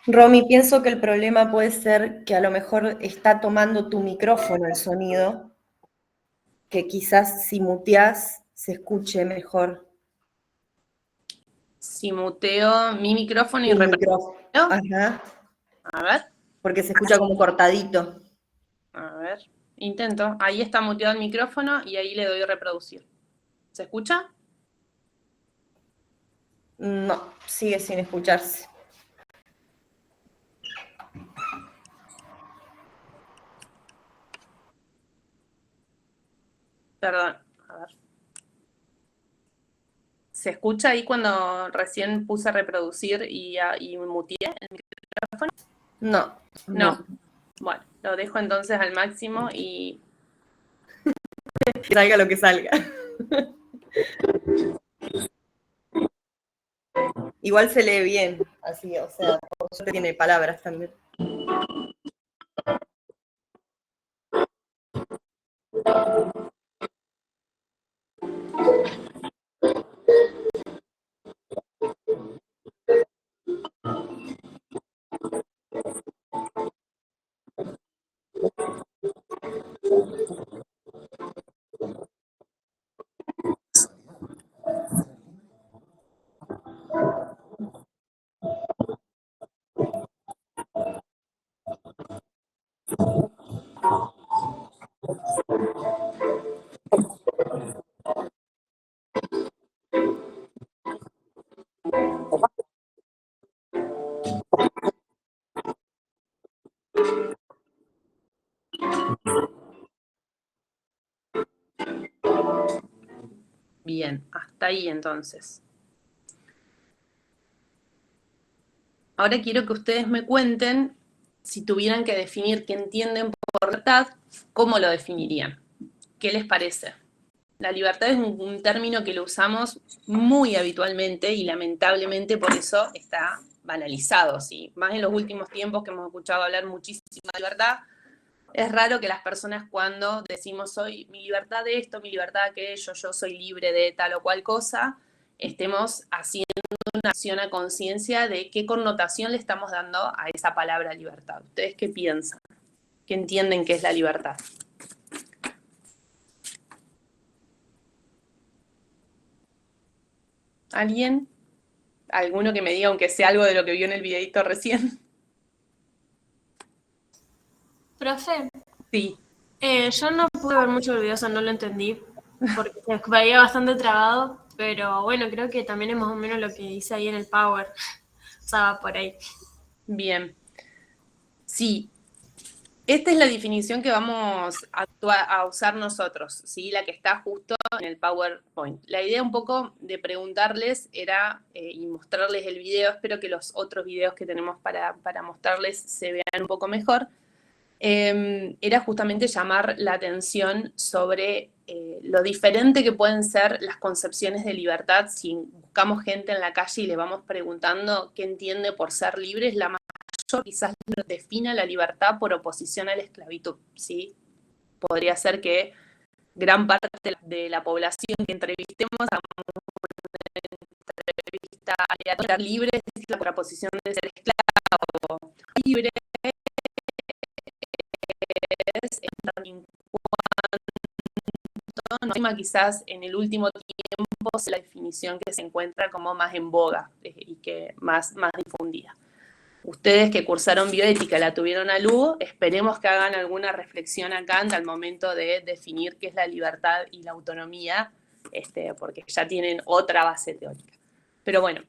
Romy, pienso que el problema puede ser que a lo mejor está tomando tu micrófono el sonido, que quizás si muteás se escuche mejor. Si muteo mi micrófono y Tu reproduzco. micrófono. Ajá. A ver. Porque se escucha como cortadito. A ver. Intento. Ahí está muteado el micrófono y ahí le doy reproducir. ¿Se escucha? No, sigue sin escucharse. Perdón. A ver. ¿Se escucha ahí cuando recién puse a reproducir y muteé el micrófono? No. Bueno, lo dejo entonces al máximo y... Que salga lo que salga. Igual se lee bien, así, o sea, por suerte tiene palabras también. Bien, hasta ahí entonces. Ahora quiero que ustedes me cuenten, si tuvieran que definir qué entienden por libertad, ¿cómo lo definirían? ¿Qué les parece? La libertad es un término que lo usamos muy habitualmente y lamentablemente por eso está banalizado, ¿sí? Más en los últimos tiempos que hemos escuchado hablar muchísimo de libertad. Es raro que las personas cuando decimos soy mi libertad de esto, mi libertad de aquello, yo soy libre de tal o cual cosa, estemos haciendo una acción a conciencia de qué connotación le estamos dando a esa palabra libertad. ¿Ustedes qué piensan? ¿Qué entienden que es la libertad? ¿Alguien? ¿Alguno que me diga aunque sea algo de lo que vio en el videito recién? Profe, Sí. yo no pude ver mucho el video, o sea, no lo entendí, porque se veía bastante trabado, pero bueno, creo que también es más o menos lo que dice ahí en el Power, o sea, va por ahí. Bien. Sí. Esta es la definición que vamos a usar nosotros, ¿sí? La que está justo en el PowerPoint. La idea un poco de preguntarles era, y mostrarles el video, espero que los otros videos que tenemos para mostrarles se vean un poco mejor, era justamente llamar la atención sobre lo diferente que pueden ser las concepciones de libertad si buscamos gente en la calle y le vamos preguntando qué entiende por ser libre. La mayor quizás lo defina la libertad por oposición a la esclavitud, ¿sí? Podría ser que gran parte de la población que entrevistemos a una entrevista aleatoria libre es la contraposición de ser esclavo. Libre en cuanto, ¿no? Quizás en el último tiempo es la definición que se encuentra como más en boga y que más difundida. Ustedes que cursaron bioética, la tuvieron a luz, esperemos que hagan alguna reflexión acá al momento de definir qué es la libertad y la autonomía, porque ya tienen otra base teórica. Pero bueno,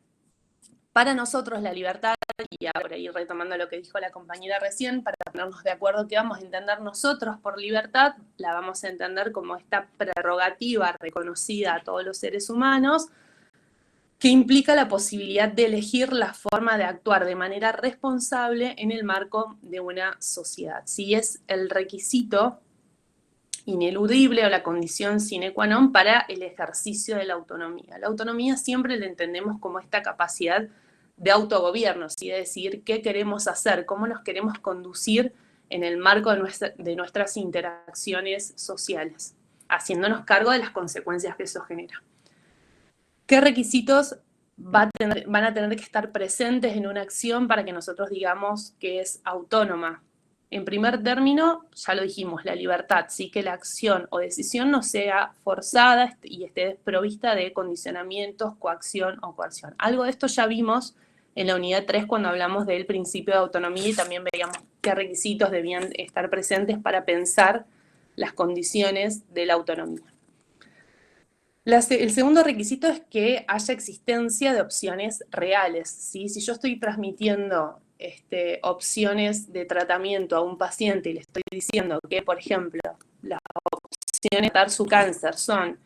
para nosotros la libertad, y ahora ir retomando lo que dijo la compañera recién, para ponernos de acuerdo qué vamos a entender nosotros por libertad, la vamos a entender como esta prerrogativa reconocida a todos los seres humanos, que implica la posibilidad de elegir la forma de actuar de manera responsable en el marco de una sociedad. Si es el requisito ineludible o la condición sine qua non para el ejercicio de la autonomía. La autonomía siempre la entendemos como esta capacidad de autogobierno, ¿sí? De decir qué queremos hacer, cómo nos queremos conducir en el marco de nuestras interacciones sociales, haciéndonos cargo de las consecuencias que eso genera. ¿Qué requisitos van a tener que estar presentes en una acción para que nosotros digamos que es autónoma. En primer término, ya lo dijimos, la libertad, sí, que la acción o decisión no sea forzada y esté desprovista de condicionamientos, coacción o coerción. Algo de esto ya vimos en la unidad 3 cuando hablamos del principio de autonomía y también veíamos qué requisitos debían estar presentes para pensar las condiciones de la autonomía. El segundo requisito es que haya existencia de opciones reales, ¿sí? Si yo estoy transmitiendo opciones de tratamiento a un paciente y le estoy diciendo que, por ejemplo, las opciones de tratar su cáncer son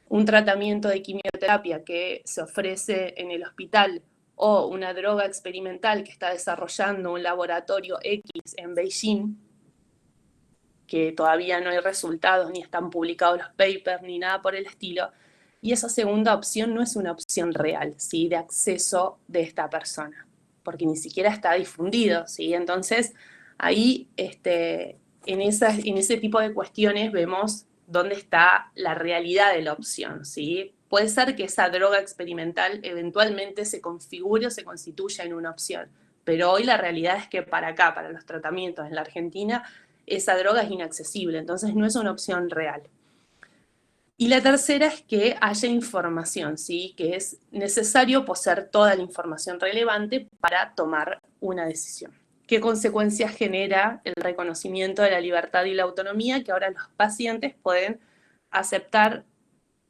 un tratamiento de quimioterapia que se ofrece en el hospital o una droga experimental que está desarrollando un laboratorio X en Beijing, que todavía no hay resultados, ni están publicados los papers, ni nada por el estilo, y esa segunda opción no es una opción real, ¿sí? De acceso de esta persona, porque ni siquiera está difundido, ¿sí? Entonces, ahí, en ese tipo de cuestiones vemos dónde está la realidad de la opción, ¿sí? Puede ser que esa droga experimental eventualmente se configure o se constituya en una opción, pero hoy la realidad es que para acá, para los tratamientos en la Argentina, esa droga es inaccesible, entonces no es una opción real. Y la tercera es que haya información, ¿sí? Que es necesario poseer toda la información relevante para tomar una decisión. ¿Qué consecuencias genera el reconocimiento de la libertad y la autonomía? Que ahora los pacientes pueden aceptar,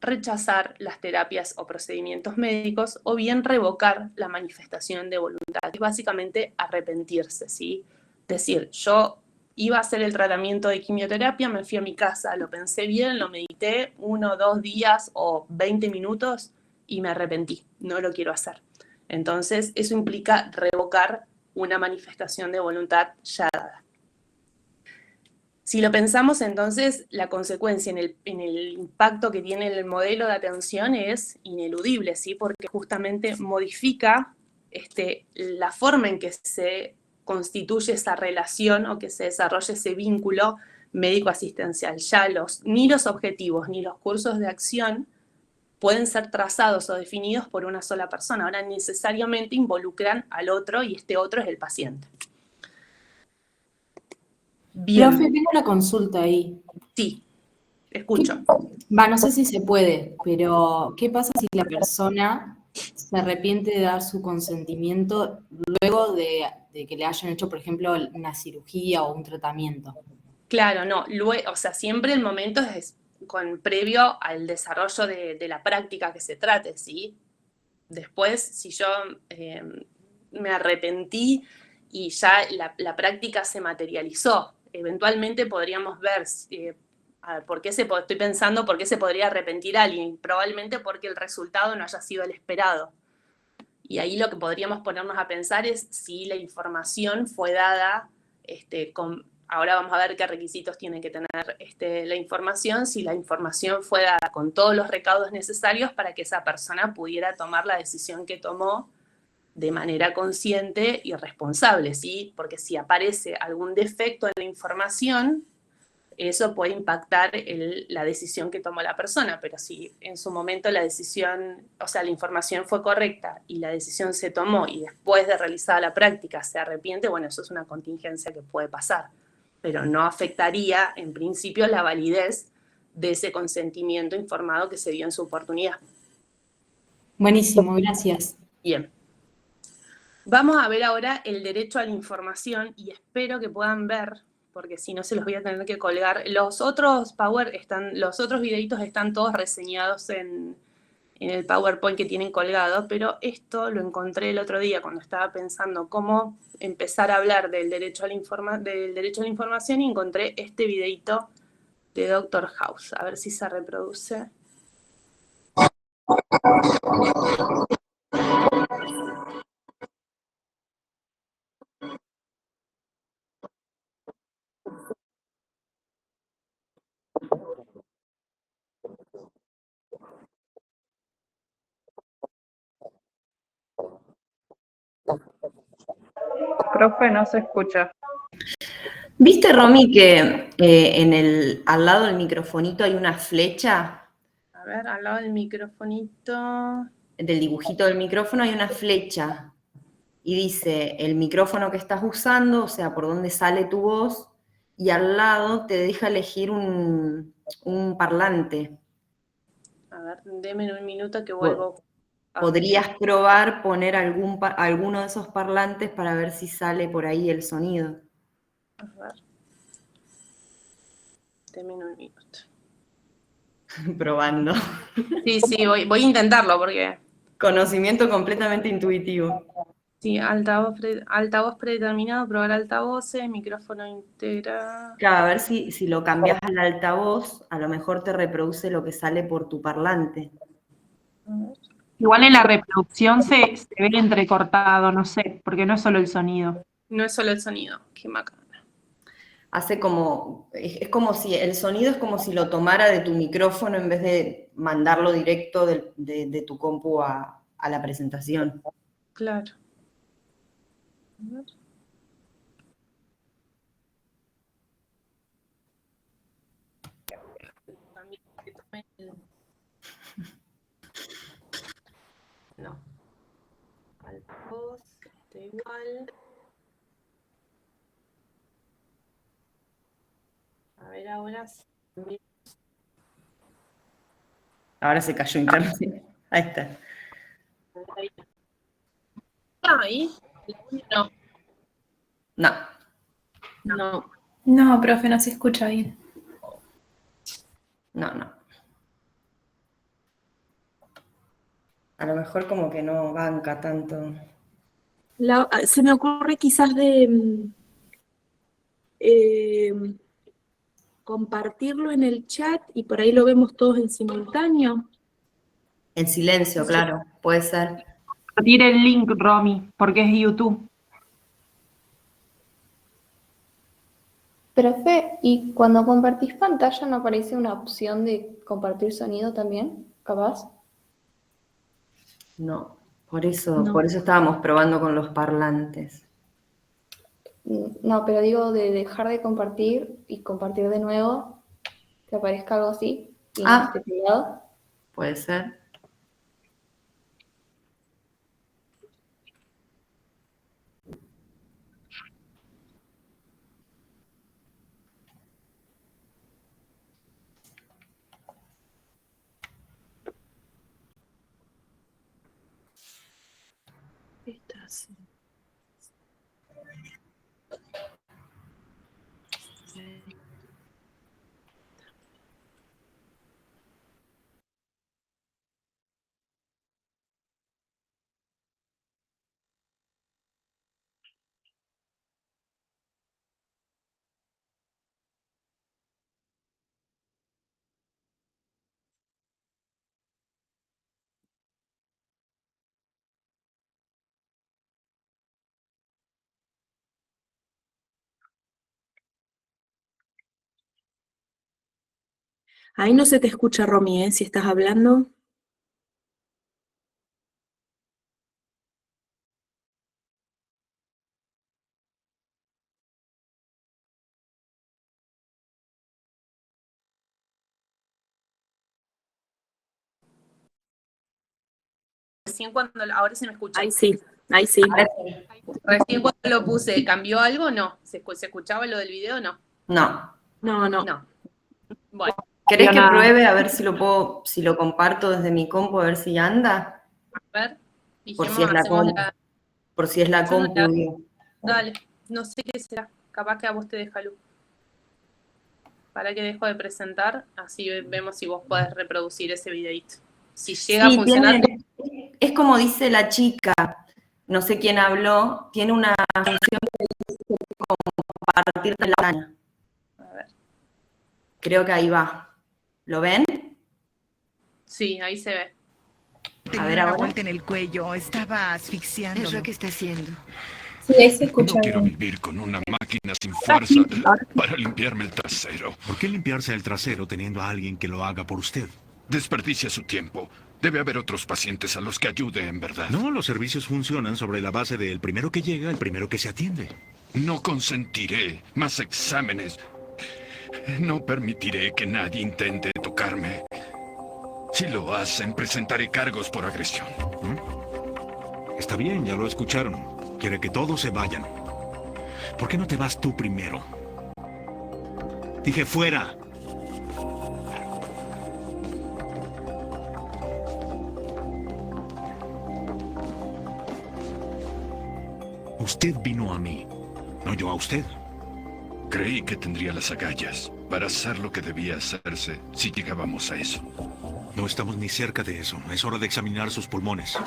rechazar las terapias o procedimientos médicos o bien revocar la manifestación de voluntad. Es básicamente arrepentirse, ¿sí? Decir, yo iba a hacer el tratamiento de quimioterapia, me fui a mi casa, lo pensé bien, lo medité 1 o 2 días o 20 minutos y me arrepentí, no lo quiero hacer. Entonces, eso implica revocar una manifestación de voluntad ya dada. Si lo pensamos, entonces, la consecuencia en el impacto que tiene el modelo de atención es ineludible, ¿sí? Porque justamente modifica la forma en que se constituye esa relación o que se desarrolla ese vínculo médico-asistencial. Ya ni los objetivos ni los cursos de acción pueden ser trazados o definidos por una sola persona. Ahora necesariamente involucran al otro y este otro es el paciente. Bien. Profe, tengo una consulta ahí. Sí, escucho. No sé si se puede, pero ¿qué pasa si la persona se arrepiente de dar su consentimiento luego de que le hayan hecho, por ejemplo, una cirugía o un tratamiento? Claro, no. Luego, o sea, siempre el momento es previo al desarrollo de la práctica que se trate, ¿sí? Después, si yo me arrepentí y ya la práctica se materializó, eventualmente podríamos ver, estoy pensando por qué se podría arrepentir alguien, probablemente porque el resultado no haya sido el esperado. Y ahí lo que podríamos ponernos a pensar es si la información fue dada, ahora vamos a ver qué requisitos tiene que tener la información, si la información fue dada con todos los recaudos necesarios para que esa persona pudiera tomar la decisión que tomó de manera consciente y responsable, ¿sí? Porque si aparece algún defecto en la información, eso puede impactar la decisión que tomó la persona, pero si en su momento la decisión, o sea, la información fue correcta y la decisión se tomó y después de realizada la práctica se arrepiente, bueno, eso es una contingencia que puede pasar, pero no afectaría en principio la validez de ese consentimiento informado que se dio en su oportunidad. Buenísimo, gracias. Bien. Vamos a ver ahora el derecho a la información y espero que puedan ver, porque si no se los voy a tener que colgar. Los otros videitos están todos reseñados en el PowerPoint que tienen colgado, pero esto lo encontré el otro día cuando estaba pensando cómo empezar a hablar del derecho a la información y encontré este videito de Dr. House. A ver si se reproduce. Profe, no se escucha. ¿Viste, Romy, que al lado del microfonito hay una flecha? A ver, al lado del microfonito. del dibujito del micrófono hay una flecha y dice el micrófono que estás usando, o sea, por dónde sale tu voz, y al lado te deja elegir un parlante. A ver, deme un minuto que vuelvo. Podrías probar poner alguno de esos parlantes para ver si sale por ahí el sonido. A ver. Deme un minuto. Probando. Sí, voy a intentarlo porque... Conocimiento completamente intuitivo. Sí, altavoz predeterminado, probar altavoces, micrófono integrado. Claro, a ver si lo cambias al altavoz, a lo mejor te reproduce lo que sale por tu parlante. A ver. Igual en la reproducción se ve entrecortado, no sé, porque no es solo el sonido. No es solo el sonido, qué macana. Hace como, es como si, el sonido es como si lo tomara de tu micrófono en vez de mandarlo directo de tu compu a la presentación. Claro. A ver. No. Altavoz, está igual. A ver, ahora sí. Ahora se cayó internet. Ahí está. Ahí. No. No. No. No, profe, no se escucha bien. No. A lo mejor como que no banca tanto. Se me ocurre quizás de compartirlo en el chat y por ahí lo vemos todos en simultáneo. En silencio, claro, puede ser. Tire el link, Romy, porque es YouTube. Profe, ¿y cuando compartís pantalla no aparece una opción de compartir sonido también, capaz? No, por eso No. estábamos probando con los parlantes. No, pero digo de dejar de compartir y compartir de nuevo, que aparezca algo así y no esté pegado. Puede ser. Ahí no se te escucha, Romy, ¿eh? Si estás hablando. Recién cuando, ahora se me escucha. Ahí sí, ahí sí. Recién cuando lo puse, ¿cambió algo? No. ¿Se escuchaba lo del video? No. No. No. Bueno, ¿Querés que Nada. pruebe a ver si lo comparto desde mi compu, a ver si anda? a ver. Por Dijimos, si es la hacemos compu. Por si es la hacemos compu, la- digo. Dale, no sé qué será. Capaz que a vos te deja luz. Para que dejo de presentar, así vemos si vos podés reproducir ese videito. Si llega a Sí, funcionar, es como dice la chica, no sé quién habló, tiene una función que dice compartir la pantalla. a ver. Creo que ahí va. ¿Lo ven? Sí, ahí se ve. A ver Tenía una ahora. vuelta en el cuello, estaba asfixiando. ¿Es lo que está haciendo? Sí, ahí se escucha No quiero bien. vivir con una máquina sin fuerza para limpiarme el trasero. ¿Por qué limpiarse el trasero teniendo a alguien que lo haga por usted? Desperdicia su tiempo. Debe haber otros pacientes a los que ayude en verdad. No, los servicios funcionan sobre la base de el primero que llega, el primero que se atiende. No consentiré más exámenes. No permitiré que nadie intente tocarme. Si lo hacen, presentaré cargos por agresión. Está bien, ya lo escucharon. Quiere que todos se vayan. ¿Por qué no te vas tú primero? Dije fuera. Usted vino a mí, no yo a usted. Creí que tendría las agallas para hacer lo que debía hacerse si llegábamos a eso. No estamos ni cerca de eso. Es hora de examinar sus pulmones.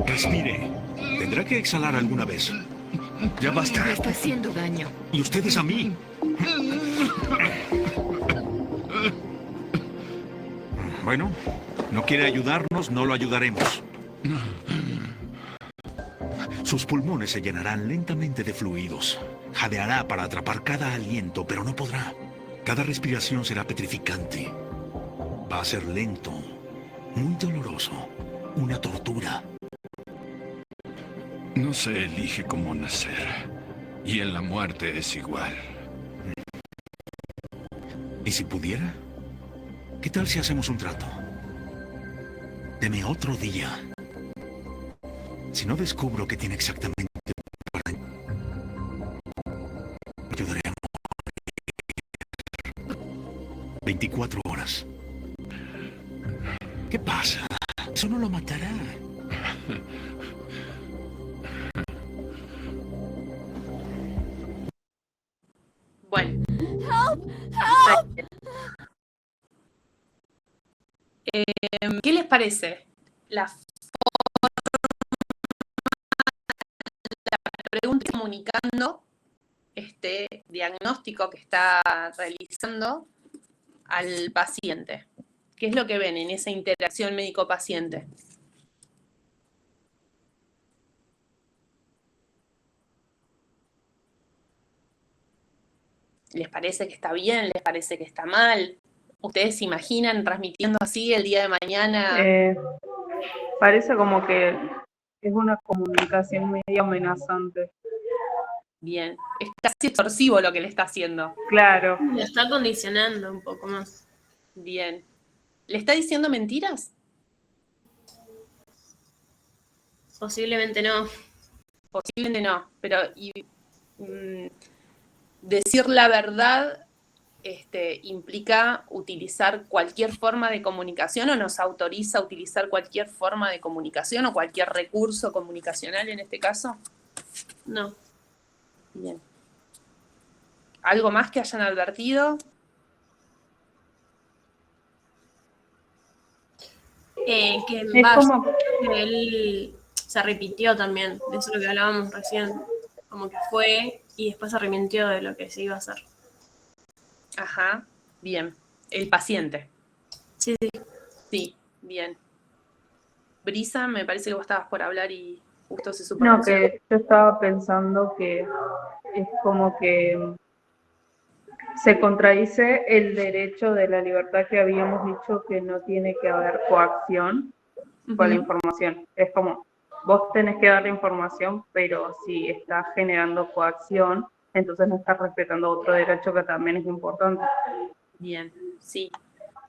Respire. Tendrá que exhalar alguna vez. Ya basta. Me está haciendo daño. Y ustedes a mí. Bueno, no quiere ayudarnos, no lo ayudaremos. Sus pulmones se llenarán lentamente de fluidos. Jadeará para atrapar cada aliento, pero no podrá. Cada respiración será petrificante. Va a ser lento, muy doloroso, una tortura. No se elige cómo nacer. Y en la muerte es igual. ¿Y si pudiera? ¿Qué tal si hacemos un trato? Deme otro día. Si no descubro qué tiene exactamente para ayudaré a morir. 24 horas. ¿Qué pasa? Eso no lo matará. Bueno. ¿Qué les parece? La pregunta comunicando este diagnóstico que está realizando al paciente. ¿Qué es lo que ven en esa interacción médico-paciente? ¿Les parece que está bien? ¿Les parece que está mal? ¿Ustedes se imaginan transmitiendo así el día de mañana? Parece como que es una comunicación medio amenazante. Bien, es casi extorsivo lo que le está haciendo. Claro. Lo está condicionando un poco más. Bien. ¿Le está diciendo mentiras? Posiblemente no. Posiblemente no, pero decir la verdad implica utilizar cualquier forma de comunicación o nos autoriza a utilizar cualquier forma de comunicación o cualquier recurso comunicacional en este caso. No. Bien. ¿Algo más que hayan advertido? Que Es como... él se arrepintió también, de eso es lo que hablábamos recién. Como que fue y después se arrepintió de lo que se iba a hacer. Ajá, bien. El paciente. Sí, sí. Sí, bien. Brisa, me parece que vos estabas por hablar y justo se No, superpuso. que yo estaba pensando que es como que se contradice el derecho de la libertad que habíamos dicho que no tiene que haber coacción con la información. Es como, vos tenés que dar la información, pero si estás generando coacción, entonces no estás respetando otro derecho que también es importante. Bien, sí.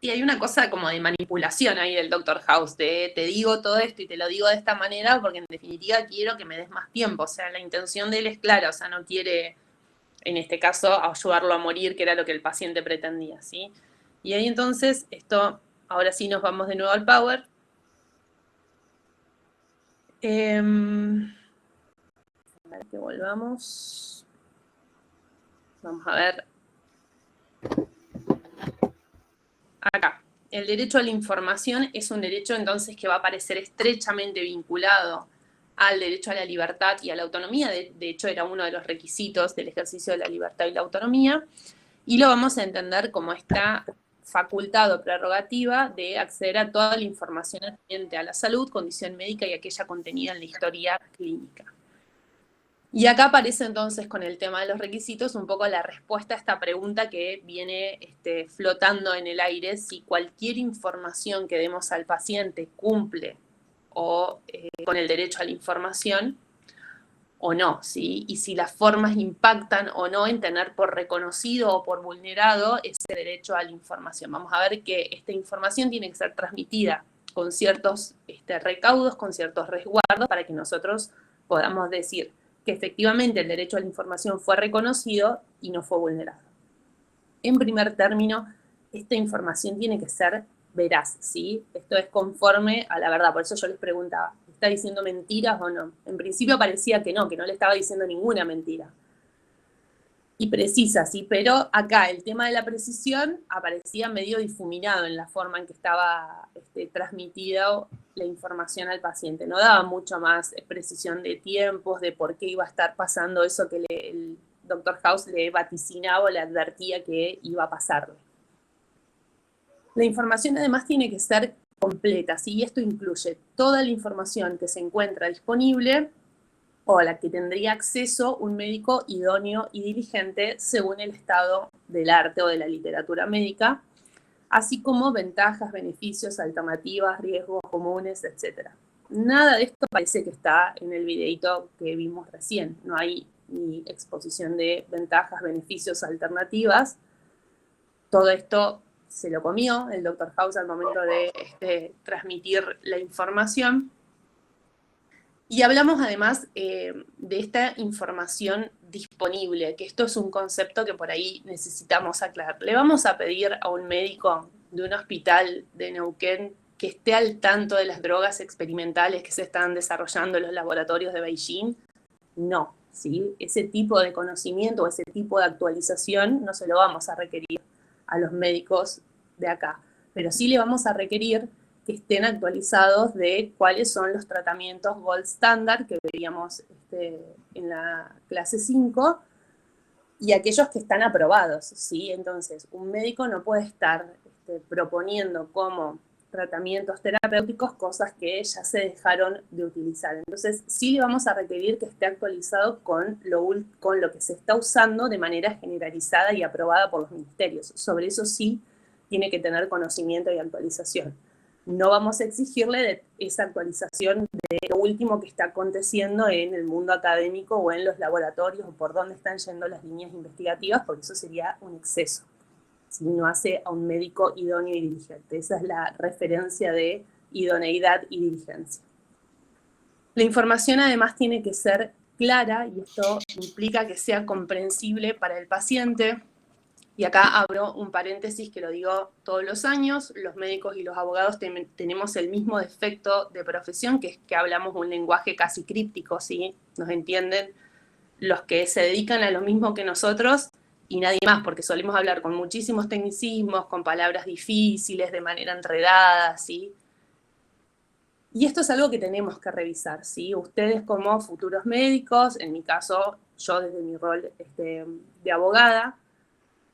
Sí, hay una cosa como de manipulación ahí del Dr. House, de te digo todo esto y te lo digo de esta manera porque en definitiva quiero que me des más tiempo. O sea, la intención de él es clara, o sea, no quiere, en este caso, ayudarlo a morir, que era lo que el paciente pretendía, ¿sí? Y ahí entonces, esto, ahora sí nos vamos de nuevo al Power. A ver que volvamos. Vamos a ver. Acá, el derecho a la información es un derecho entonces que va a aparecer estrechamente vinculado al derecho a la libertad y a la autonomía. De hecho, era uno de los requisitos del ejercicio de la libertad y la autonomía. Y lo vamos a entender como esta facultad o prerrogativa de acceder a toda la información atinente a la salud, condición médica y aquella contenida en la historia clínica. Y acá aparece entonces con el tema de los requisitos un poco la respuesta a esta pregunta que viene flotando en el aire, si cualquier información que demos al paciente cumple con el derecho a la información, o no, ¿sí? Y si las formas impactan o no en tener por reconocido o por vulnerado ese derecho a la información. Vamos a ver que esta información tiene que ser transmitida con ciertos recaudos, con ciertos resguardos, para que nosotros podamos decir que efectivamente el derecho a la información fue reconocido y no fue vulnerado. En primer término, esta información tiene que ser veraz, ¿sí? Esto es conforme a la verdad, por eso yo les preguntaba, ¿está diciendo mentiras o no? En principio parecía que no le estaba diciendo ninguna mentira. Y precisa, ¿sí? Pero acá el tema de la precisión aparecía medio difuminado en la forma en que estaba transmitida la información al paciente. No daba mucho más precisión de tiempos, de por qué iba a estar pasando eso que el Dr. House le vaticinaba o le advertía que iba a pasarle. La información además tiene que ser completa, ¿sí? Y esto incluye toda la información que se encuentra disponible o a la que tendría acceso un médico idóneo y diligente según el estado del arte o de la literatura médica, así como ventajas, beneficios, alternativas, riesgos comunes, etc. Nada de esto parece que está en el videito que vimos recién. No hay ni exposición de ventajas, beneficios, alternativas. Todo esto se lo comió el Dr. House al momento de transmitir la información. Y hablamos además de esta información disponible, que esto es un concepto que por ahí necesitamos aclarar. Le vamos a pedir a un médico de un hospital de Neuquén que esté al tanto de las drogas experimentales que se están desarrollando en los laboratorios de Beijing. No, ¿sí? Ese tipo de conocimiento o ese tipo de actualización no se lo vamos a requerir a los médicos de acá, pero sí le vamos a requerir que estén actualizados de cuáles son los tratamientos gold standard que veíamos en la clase 5 y aquellos que están aprobados, ¿sí? Entonces, un médico no puede estar proponiendo como tratamientos terapéuticos cosas que ya se dejaron de utilizar. Entonces, sí le vamos a requerir que esté actualizado con lo que se está usando de manera generalizada y aprobada por los ministerios. Sobre eso sí tiene que tener conocimiento y actualización. No vamos a exigirle de esa actualización de lo último que está aconteciendo en el mundo académico o en los laboratorios o por dónde están yendo las líneas investigativas, porque eso sería un exceso. Si no hace a un médico idóneo y diligente. Esa es la referencia de idoneidad y diligencia. La información además tiene que ser clara y esto implica que sea comprensible para el paciente. Y acá abro un paréntesis que lo digo todos los años, los médicos y los abogados tenemos el mismo defecto de profesión, que es que hablamos un lenguaje casi críptico, ¿sí? Nos entienden los que se dedican a lo mismo que nosotros y nadie más, porque solemos hablar con muchísimos tecnicismos, con palabras difíciles, de manera enredada, ¿sí? Y esto es algo que tenemos que revisar, ¿sí? Ustedes como futuros médicos, en mi caso, yo desde mi rol de abogada,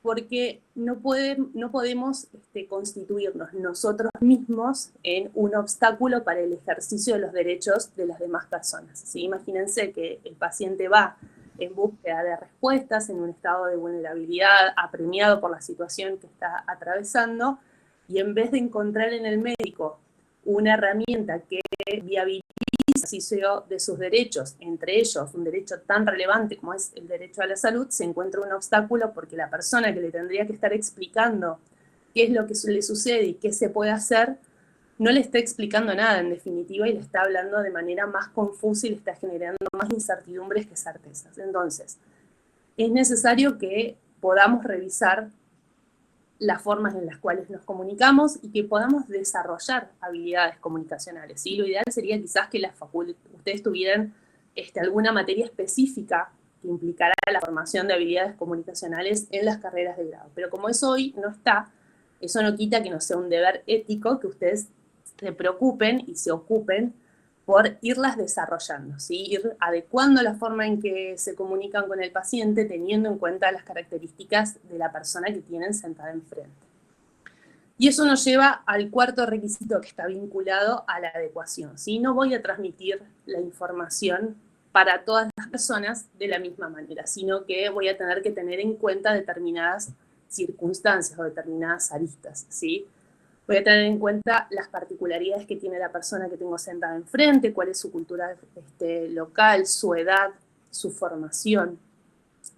porque no podemos constituirnos nosotros mismos en un obstáculo para el ejercicio de los derechos de las demás personas, ¿sí? Imagínense que el paciente va en búsqueda de respuestas, en un estado de vulnerabilidad, apremiado por la situación que está atravesando, y en vez de encontrar en el médico una herramienta que viabiliza el ejercicio de sus derechos, entre ellos un derecho tan relevante como es el derecho a la salud, se encuentra un obstáculo porque la persona que le tendría que estar explicando qué es lo que le sucede y qué se puede hacer, no le está explicando nada en definitiva y le está hablando de manera más confusa y le está generando más incertidumbres que certezas. Entonces, es necesario que podamos revisar las formas en las cuales nos comunicamos y que podamos desarrollar habilidades comunicacionales, ¿sí? Lo ideal sería quizás que ustedes tuvieran alguna materia específica que implicara la formación de habilidades comunicacionales en las carreras de grado. Pero como eso hoy no está, eso no quita que no sea un deber ético que ustedes se preocupen y se ocupen por irlas desarrollando, ¿sí? Ir adecuando la forma en que se comunican con el paciente, teniendo en cuenta las características de la persona que tienen sentada enfrente. Y eso nos lleva al cuarto requisito que está vinculado a la adecuación, ¿sí? No voy a transmitir la información para todas las personas de la misma manera, sino que voy a tener que tener en cuenta determinadas circunstancias o determinadas aristas, ¿sí? Voy a tener en cuenta las particularidades que tiene la persona que tengo sentada enfrente, cuál es su cultura local, su edad, su formación,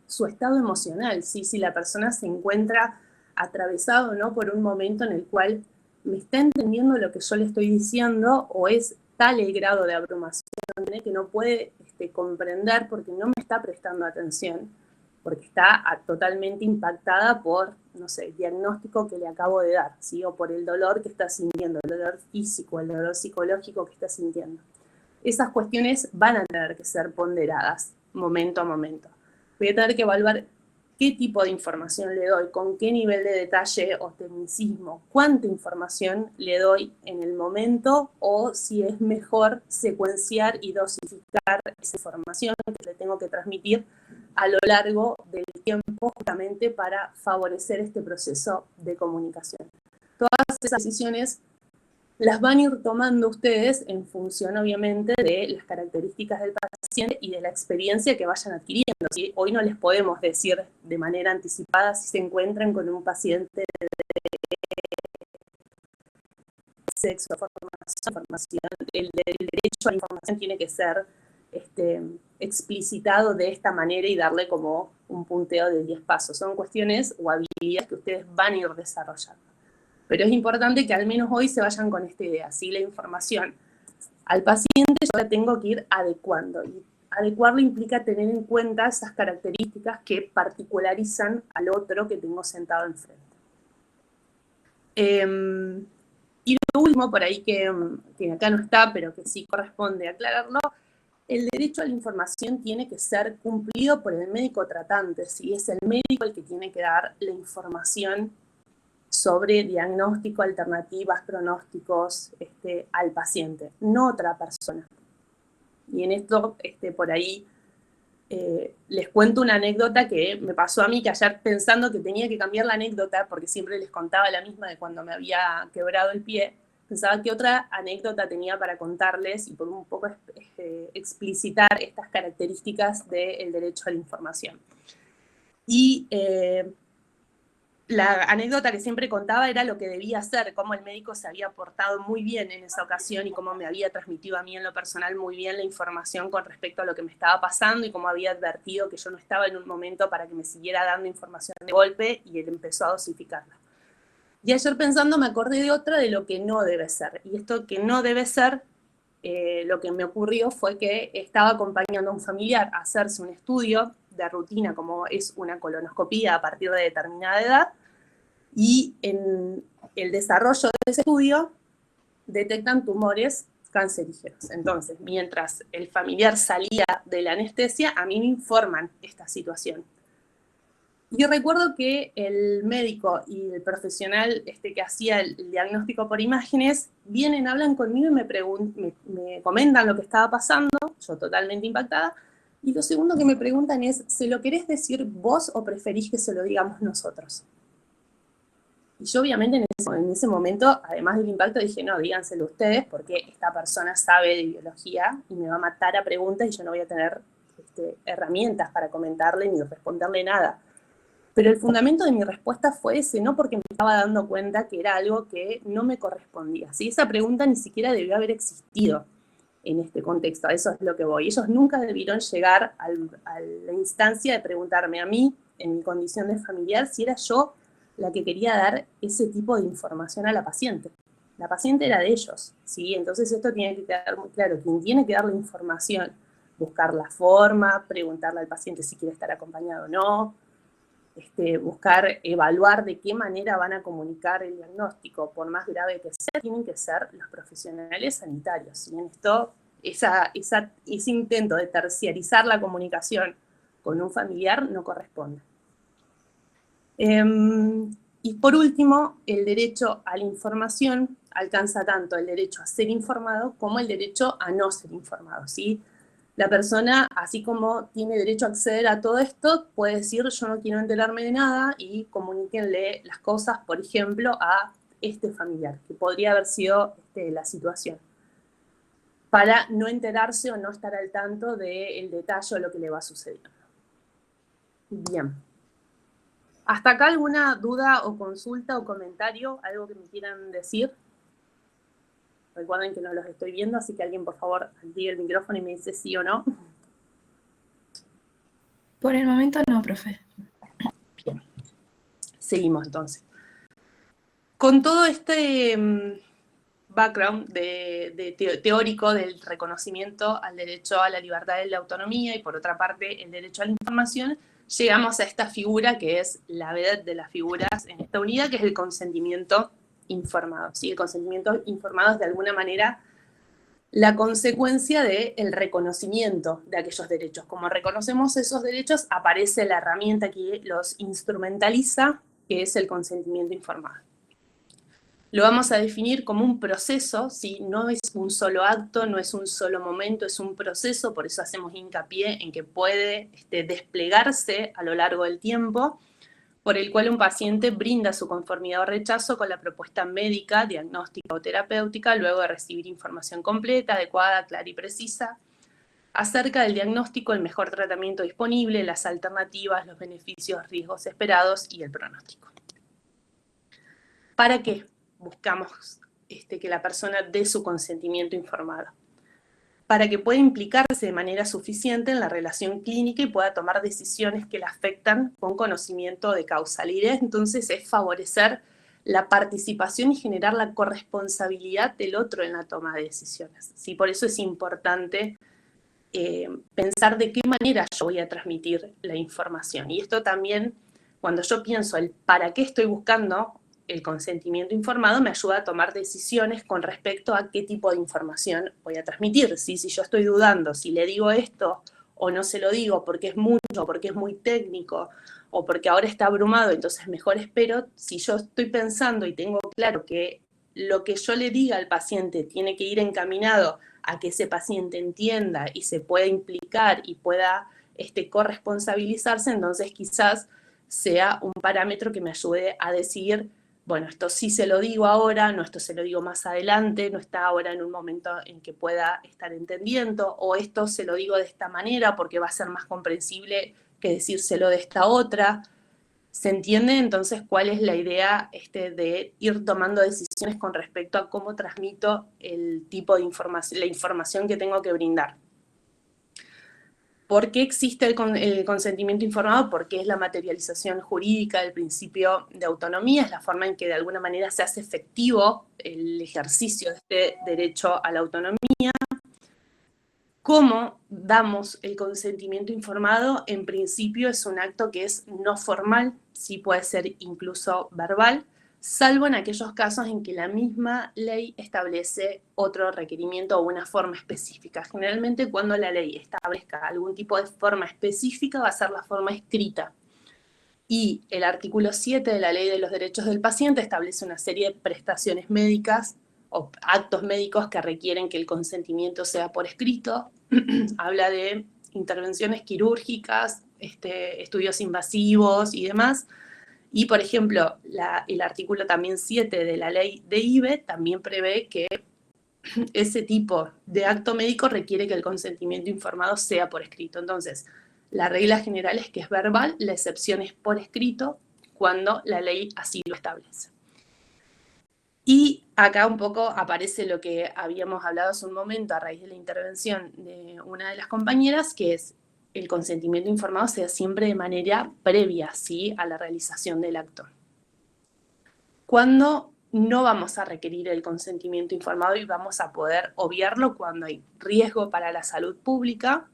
su estado emocional, ¿sí? Si la persona se encuentra atravesado, ¿no?, por un momento en el cual me está entendiendo lo que yo le estoy diciendo, o es tal el grado de abrumación que no puede comprender porque no me está prestando atención, porque está totalmente impactada por, no sé, el diagnóstico que le acabo de dar, ¿sí? O por el dolor que está sintiendo, el dolor físico, el dolor psicológico que está sintiendo. Esas cuestiones van a tener que ser ponderadas momento a momento. Voy a tener que evaluar qué tipo de información le doy, con qué nivel de detalle o tecnicismo, cuánta información le doy en el momento, o si es mejor secuenciar y dosificar esa información que le tengo que transmitir a lo largo del tiempo, justamente para favorecer este proceso de comunicación. Todas esas decisiones las van a ir tomando ustedes en función, obviamente, de las características del paciente y de la experiencia que vayan adquiriendo, ¿sí? Hoy no les podemos decir de manera anticipada si se encuentran con un paciente de sexo, formación. El derecho a la información tiene que ser explicitado de esta manera y darle como un punteo de 10 pasos. Son cuestiones o habilidades que ustedes van a ir desarrollando. Pero es importante que al menos hoy se vayan con esta idea, ¿sí? La información al paciente yo la tengo que ir adecuando. Y adecuarlo implica tener en cuenta esas características que particularizan al otro que tengo sentado enfrente. Y lo último, por ahí que acá no está, pero que sí corresponde aclararlo, el derecho a la información tiene que ser cumplido por el médico tratante, ¿sí? Es el médico el que tiene que dar la información sobre diagnóstico, alternativas, pronósticos al paciente, no otra persona. Y en esto, por ahí, les cuento una anécdota que me pasó a mí, que ayer pensando que tenía que cambiar la anécdota, porque siempre les contaba la misma de cuando me había quebrado el pie, pensaba que otra anécdota tenía para contarles y por un poco explicitar estas características del derecho a la información. Y la anécdota que siempre contaba era lo que debía hacer, cómo el médico se había portado muy bien en esa ocasión y cómo me había transmitido a mí en lo personal muy bien la información con respecto a lo que me estaba pasando y cómo había advertido que yo no estaba en un momento para que me siguiera dando información de golpe, y él empezó a dosificarla. Y ayer pensando me acordé de otra, de lo que no debe ser. Y esto que no debe ser, lo que me ocurrió fue que estaba acompañando a un familiar a hacerse un estudio de rutina, como es una colonoscopía a partir de determinada edad, y en el desarrollo de ese estudio detectan tumores cancerígenos. Entonces, mientras el familiar salía de la anestesia, a mí me informan esta situación. Yo recuerdo que el médico y el profesional que hacía el diagnóstico por imágenes vienen, hablan conmigo y me comentan lo que estaba pasando, yo totalmente impactada, y lo segundo que me preguntan es, ¿se lo querés decir vos o preferís que se lo digamos nosotros? Y yo obviamente en ese momento, además del impacto, dije, no, díganselo ustedes, porque esta persona sabe de biología y me va a matar a preguntas y yo no voy a tener herramientas para comentarle ni responderle nada. Pero el fundamento de mi respuesta fue ese, no porque me estaba dando cuenta que era algo que no me correspondía, ¿sí? Esa pregunta ni siquiera debió haber existido en este contexto, a eso es lo que voy. Ellos nunca debieron llegar a la instancia de preguntarme a mí, en mi condición de familiar, si era yo la que quería dar ese tipo de información a la paciente. La paciente era de ellos, ¿sí? Entonces esto tiene que quedar muy claro. Quien tiene que dar la información, buscar la forma, preguntarle al paciente si quiere estar acompañado o no, buscar, evaluar de qué manera van a comunicar el diagnóstico, por más grave que sea, tienen que ser los profesionales sanitarios. Y en esto, ese intento de terciarizar la comunicación con un familiar no corresponde. Y por último, el derecho a la información alcanza tanto el derecho a ser informado como el derecho a no ser informado, ¿sí? La persona, así como tiene derecho a acceder a todo esto, puede decir, yo no quiero enterarme de nada, y comuníquenle las cosas, por ejemplo, a este familiar, que podría haber sido la situación, para no enterarse o no estar al tanto del detalle o lo que le va sucediendo. Bien. ¿Hasta acá alguna duda o consulta o comentario? ¿Algo que me quieran decir? Recuerden que no los estoy viendo, así que alguien por favor active el micrófono y me dice sí o no. Por el momento no, profe. Bien. Seguimos entonces. Con todo este background teórico del reconocimiento al derecho a la libertad y la autonomía y por otra parte el derecho a la información, llegamos a esta figura que es la vedette de las figuras en esta unidad, que es el consentimiento informado. ¿Sí? El consentimiento informado es de alguna manera la consecuencia del reconocimiento de aquellos derechos. Como reconocemos esos derechos, aparece la herramienta que los instrumentaliza, que es el consentimiento informado. Lo vamos a definir como un proceso, ¿sí? No es un solo acto, no es un solo momento, es un proceso, por eso hacemos hincapié en que puede desplegarse a lo largo del tiempo, por el cual un paciente brinda su conformidad o rechazo con la propuesta médica, diagnóstica o terapéutica, luego de recibir información completa, adecuada, clara y precisa, acerca del diagnóstico, el mejor tratamiento disponible, las alternativas, los beneficios, riesgos esperados y el pronóstico. ¿Para qué buscamos que la persona dé su consentimiento informado? Para que pueda implicarse de manera suficiente en la relación clínica y pueda tomar decisiones que la afectan con conocimiento de causa. La idea entonces es favorecer la participación y generar la corresponsabilidad del otro en la toma de decisiones. ¿Sí? Por eso es importante pensar de qué manera yo voy a transmitir la información. Y esto también, cuando yo pienso el para qué estoy buscando el consentimiento informado, me ayuda a tomar decisiones con respecto a qué tipo de información voy a transmitir. ¿Sí? Si yo estoy dudando, si le digo esto o no se lo digo porque es mucho, porque es muy técnico, o porque ahora está abrumado, entonces mejor espero. Si yo estoy pensando y tengo claro que lo que yo le diga al paciente tiene que ir encaminado a que ese paciente entienda y se pueda implicar y pueda corresponsabilizarse, entonces quizás sea un parámetro que me ayude a decidir, bueno, esto sí se lo digo ahora, no, esto se lo digo más adelante, no está ahora en un momento en que pueda estar entendiendo, o esto se lo digo de esta manera porque va a ser más comprensible que decírselo de esta otra. ¿Se entiende entonces cuál es la idea de ir tomando decisiones con respecto a cómo transmito el tipo de información, la información que tengo que brindar? ¿Por qué existe el consentimiento informado? Porque es la materialización jurídica del principio de autonomía, es la forma en que de alguna manera se hace efectivo el ejercicio de este derecho a la autonomía. ¿Cómo damos el consentimiento informado? En principio es un acto que es no formal, sí puede ser incluso verbal, salvo en aquellos casos en que la misma ley establece otro requerimiento o una forma específica. Generalmente cuando la ley establezca algún tipo de forma específica va a ser la forma escrita. Y el artículo 7 de la Ley de los Derechos del Paciente establece una serie de prestaciones médicas o actos médicos que requieren que el consentimiento sea por escrito. Habla de intervenciones quirúrgicas, estudios invasivos y demás. Y, por ejemplo, el artículo también 7 de la ley de IBE también prevé que ese tipo de acto médico requiere que el consentimiento informado sea por escrito. Entonces, la regla general es que es verbal, la excepción es por escrito cuando la ley así lo establece. Y acá un poco aparece lo que habíamos hablado hace un momento a raíz de la intervención de una de las compañeras, que es el consentimiento informado sea siempre de manera previa, ¿sí?, a la realización del acto. ¿Cuándo no vamos a requerir el consentimiento informado y vamos a poder obviarlo? Cuando hay riesgo para la salud pública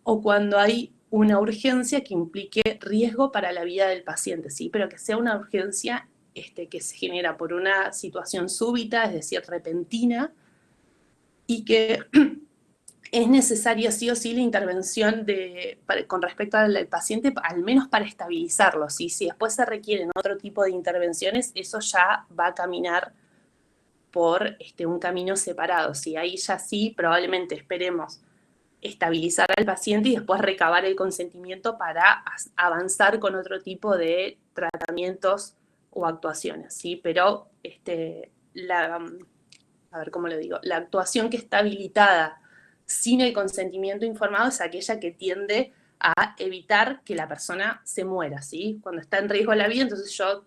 o cuando hay una urgencia que implique riesgo para la vida del paciente, ¿sí?, pero que sea una urgencia que se genera por una situación súbita, es decir, repentina, y que es necesaria sí o sí la intervención con respecto al paciente, al menos para estabilizarlo, ¿sí? Si después se requieren otro tipo de intervenciones, eso ya va a caminar por un camino separado, ¿sí? Ahí ya sí, probablemente esperemos estabilizar al paciente y después recabar el consentimiento para avanzar con otro tipo de tratamientos o actuaciones, ¿sí? Pero a ver cómo lo digo, la actuación que está habilitada sin el consentimiento informado es aquella que tiende a evitar que la persona se muera, ¿sí? Cuando está en riesgo la vida, entonces yo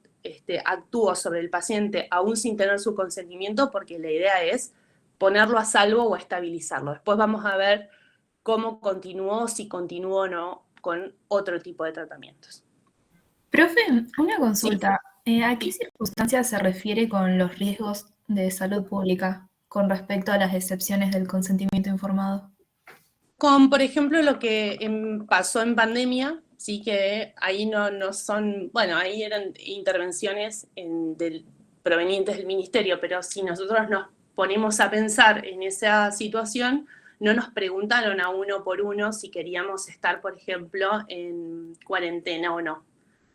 actúo sobre el paciente aún sin tener su consentimiento porque la idea es ponerlo a salvo o estabilizarlo. Después vamos a ver cómo continuó, si continuó o no con otro tipo de tratamientos. Profe, una consulta. ¿A qué circunstancias se refiere con los riesgos de salud pública con respecto a las excepciones del consentimiento informado? Con, por ejemplo, lo que pasó en pandemia, sí que ahí no son, bueno, ahí eran intervenciones provenientes del ministerio, pero si nosotros nos ponemos a pensar en esa situación, no nos preguntaron a uno por uno si queríamos estar, por ejemplo, en cuarentena o no.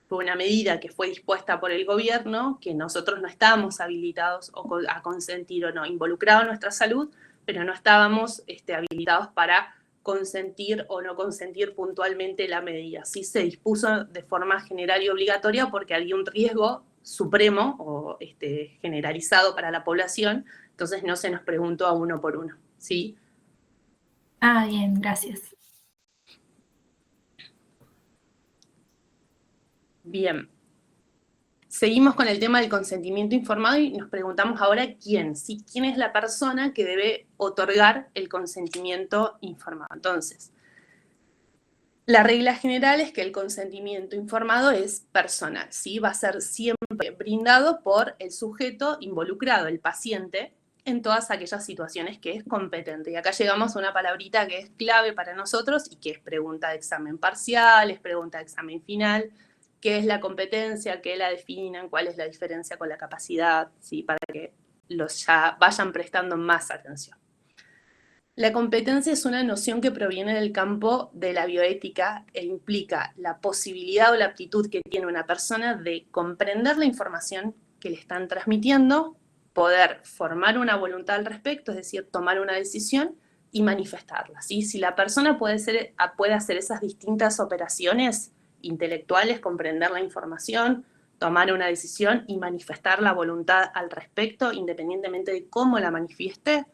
Fue una medida que fue dispuesta por el gobierno, que nosotros no estábamos habilitados a consentir o no, involucrado en nuestra salud, pero no estábamos habilitados para consentir o no consentir puntualmente la medida. Sí se dispuso de forma general y obligatoria porque había un riesgo supremo o generalizado para la población, entonces no se nos preguntó a uno por uno, ¿sí? Ah, bien, gracias. Bien. Seguimos con el tema del consentimiento informado y nos preguntamos ahora quién, ¿sí? ¿Quién es la persona que debe otorgar el consentimiento informado? Entonces, la regla general es que el consentimiento informado es personal, ¿sí? Va a ser siempre brindado por el sujeto involucrado, el paciente, en todas aquellas situaciones que es competente. Y acá llegamos a una palabrita que es clave para nosotros y que es pregunta de examen parcial, es pregunta de examen final. ¿Qué es la competencia? ¿Qué la definen? ¿Cuál es la diferencia con la capacidad? ¿Sí? Para que ya vayan prestando más atención. La competencia es una noción que proviene del campo de la bioética e implica la posibilidad o la aptitud que tiene una persona de comprender la información que le están transmitiendo, poder formar una voluntad al respecto, es decir, tomar una decisión y manifestarla, ¿sí? Si la persona puede hacer esas distintas operaciones intelectuales, comprender la información, tomar una decisión y manifestar la voluntad al respecto, independientemente de cómo la manifieste,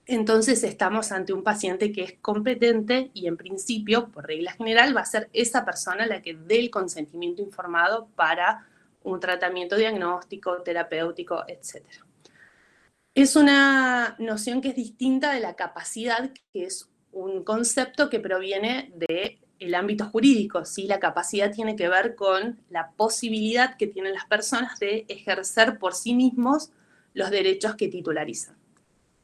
entonces estamos ante un paciente que es competente y en principio, por regla general, va a ser esa persona la que dé el consentimiento informado para un tratamiento diagnóstico, terapéutico, etc. Es una noción que es distinta de la capacidad, que es un concepto que proviene del ámbito jurídico, ¿sí? La capacidad tiene que ver con la posibilidad que tienen las personas de ejercer por sí mismos los derechos que titularizan.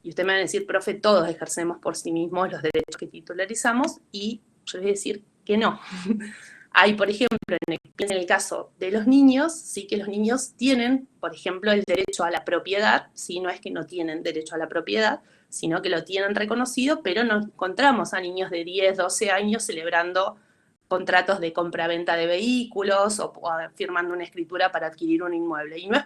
Y usted me va a decir, profe, todos ejercemos por sí mismos los derechos que titularizamos, y yo les voy a decir que no. Hay, por ejemplo, en el caso de los niños, sí que los niños tienen, por ejemplo, el derecho a la propiedad, ¿sí? No es que no tienen derecho a la propiedad, sino que lo tienen reconocido, pero no encontramos a niños de 10, 12 años celebrando contratos de compra-venta de vehículos o firmando una escritura para adquirir un inmueble. Y no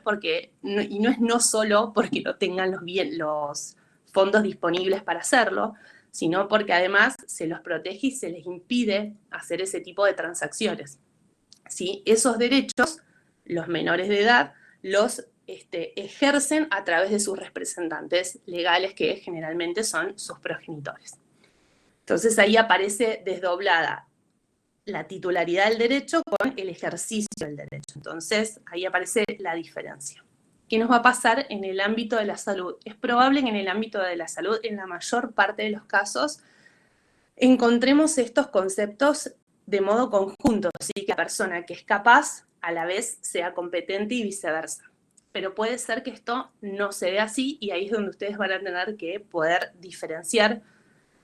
es solo porque no tengan los fondos disponibles para hacerlo, sino porque además se los protege y se les impide hacer ese tipo de transacciones, ¿sí? Esos derechos, los menores de edad, los ejercen a través de sus representantes legales, que generalmente son sus progenitores. Entonces ahí aparece desdoblada la titularidad del derecho con el ejercicio del derecho. Entonces ahí aparece la diferencia. ¿Qué nos va a pasar en el ámbito de la salud? Es probable que en el ámbito de la salud, en la mayor parte de los casos, encontremos estos conceptos de modo conjunto, ¿sí? Que la persona que es capaz a la vez sea competente y viceversa. Pero puede ser que esto no se dé así, y ahí es donde ustedes van a tener que poder diferenciar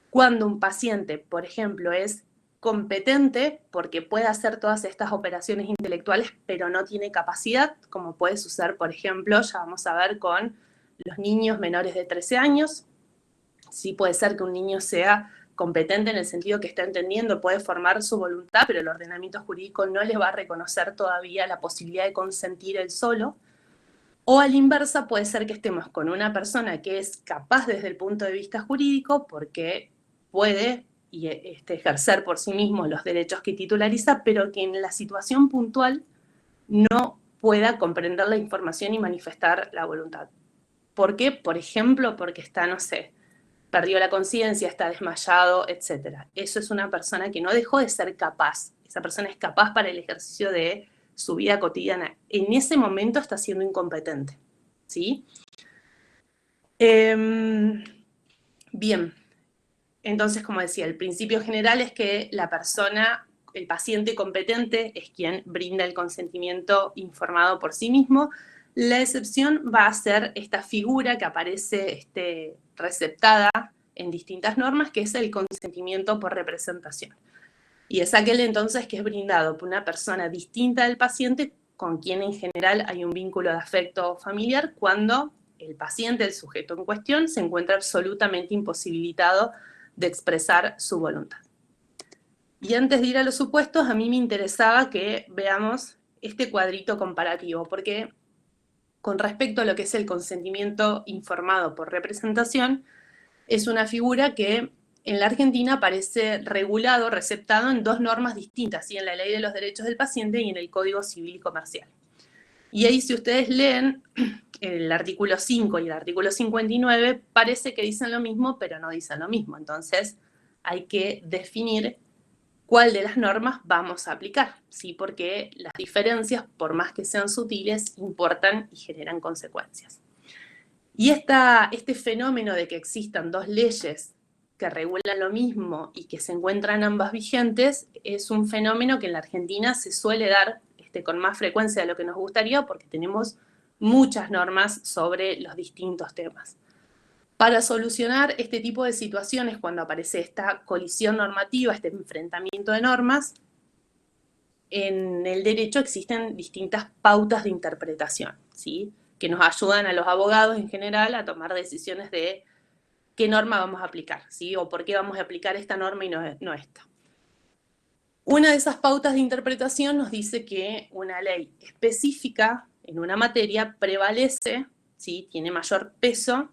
cuando un paciente, por ejemplo, es competente porque puede hacer todas estas operaciones intelectuales, pero no tiene capacidad, como puede suceder, por ejemplo, ya vamos a ver con los niños menores de 13 años. Sí puede ser que un niño sea competente en el sentido que está entendiendo, puede formar su voluntad, pero el ordenamiento jurídico no les va a reconocer todavía la posibilidad de consentir él solo. O a la inversa, puede ser que estemos con una persona que es capaz desde el punto de vista jurídico porque puede ejercer por sí mismo los derechos que titulariza, pero que en la situación puntual no pueda comprender la información y manifestar la voluntad. ¿Por qué? Por ejemplo, porque está, no sé, perdió la conciencia, está desmayado, etc. Eso es una persona que no dejó de ser capaz. Esa persona es capaz para el ejercicio de su vida cotidiana. En ese momento está siendo incompetente, ¿sí? Bien. Entonces, como decía, el principio general es que la persona, el paciente competente, es quien brinda el consentimiento informado por sí mismo. La excepción va a ser esta figura que aparece receptada en distintas normas, que es el consentimiento por representación. Y es aquel entonces que es brindado por una persona distinta del paciente, con quien en general hay un vínculo de afecto familiar, cuando el paciente, el sujeto en cuestión, se encuentra absolutamente imposibilitado de expresar su voluntad. Y antes de ir a los supuestos, a mí me interesaba que veamos este cuadrito comparativo, porque con respecto a lo que es el consentimiento informado por representación, es una figura que en la Argentina aparece regulado, receptado en dos normas distintas, ¿sí? En la Ley de los Derechos del Paciente y en el Código Civil y Comercial. Y ahí, si ustedes leen el artículo 5 y el artículo 59, parece que dicen lo mismo, pero no dicen lo mismo. Entonces, hay que definir cuál de las normas vamos a aplicar, ¿sí? Porque las diferencias, por más que sean sutiles, importan y generan consecuencias. Y este fenómeno de que existan dos leyes que regulan lo mismo y que se encuentran ambas vigentes es un fenómeno que en la Argentina se suele dar con más frecuencia de lo que nos gustaría, porque tenemos muchas normas sobre los distintos temas. Para solucionar este tipo de situaciones, cuando aparece esta colisión normativa, este enfrentamiento de normas, en el derecho existen distintas pautas de interpretación, ¿sí? Que nos ayudan a los abogados en general a tomar decisiones de qué norma vamos a aplicar, ¿sí? O por qué vamos a aplicar esta norma y no esta. Una de esas pautas de interpretación nos dice que una ley específica en una materia prevalece, ¿sí? Tiene mayor peso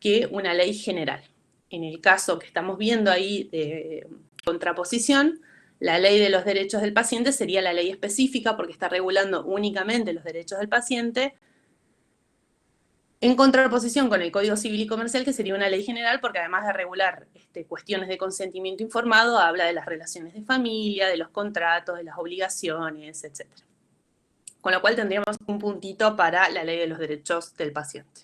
que una ley general. En el caso que estamos viendo ahí de contraposición, la ley de los derechos del paciente sería la ley específica porque está regulando únicamente los derechos del paciente, en contraposición con el Código Civil y Comercial, que sería una ley general, porque además de regular cuestiones de consentimiento informado, habla de las relaciones de familia, de los contratos, de las obligaciones, etc. Con lo cual tendríamos un puntito para la ley de los derechos del paciente.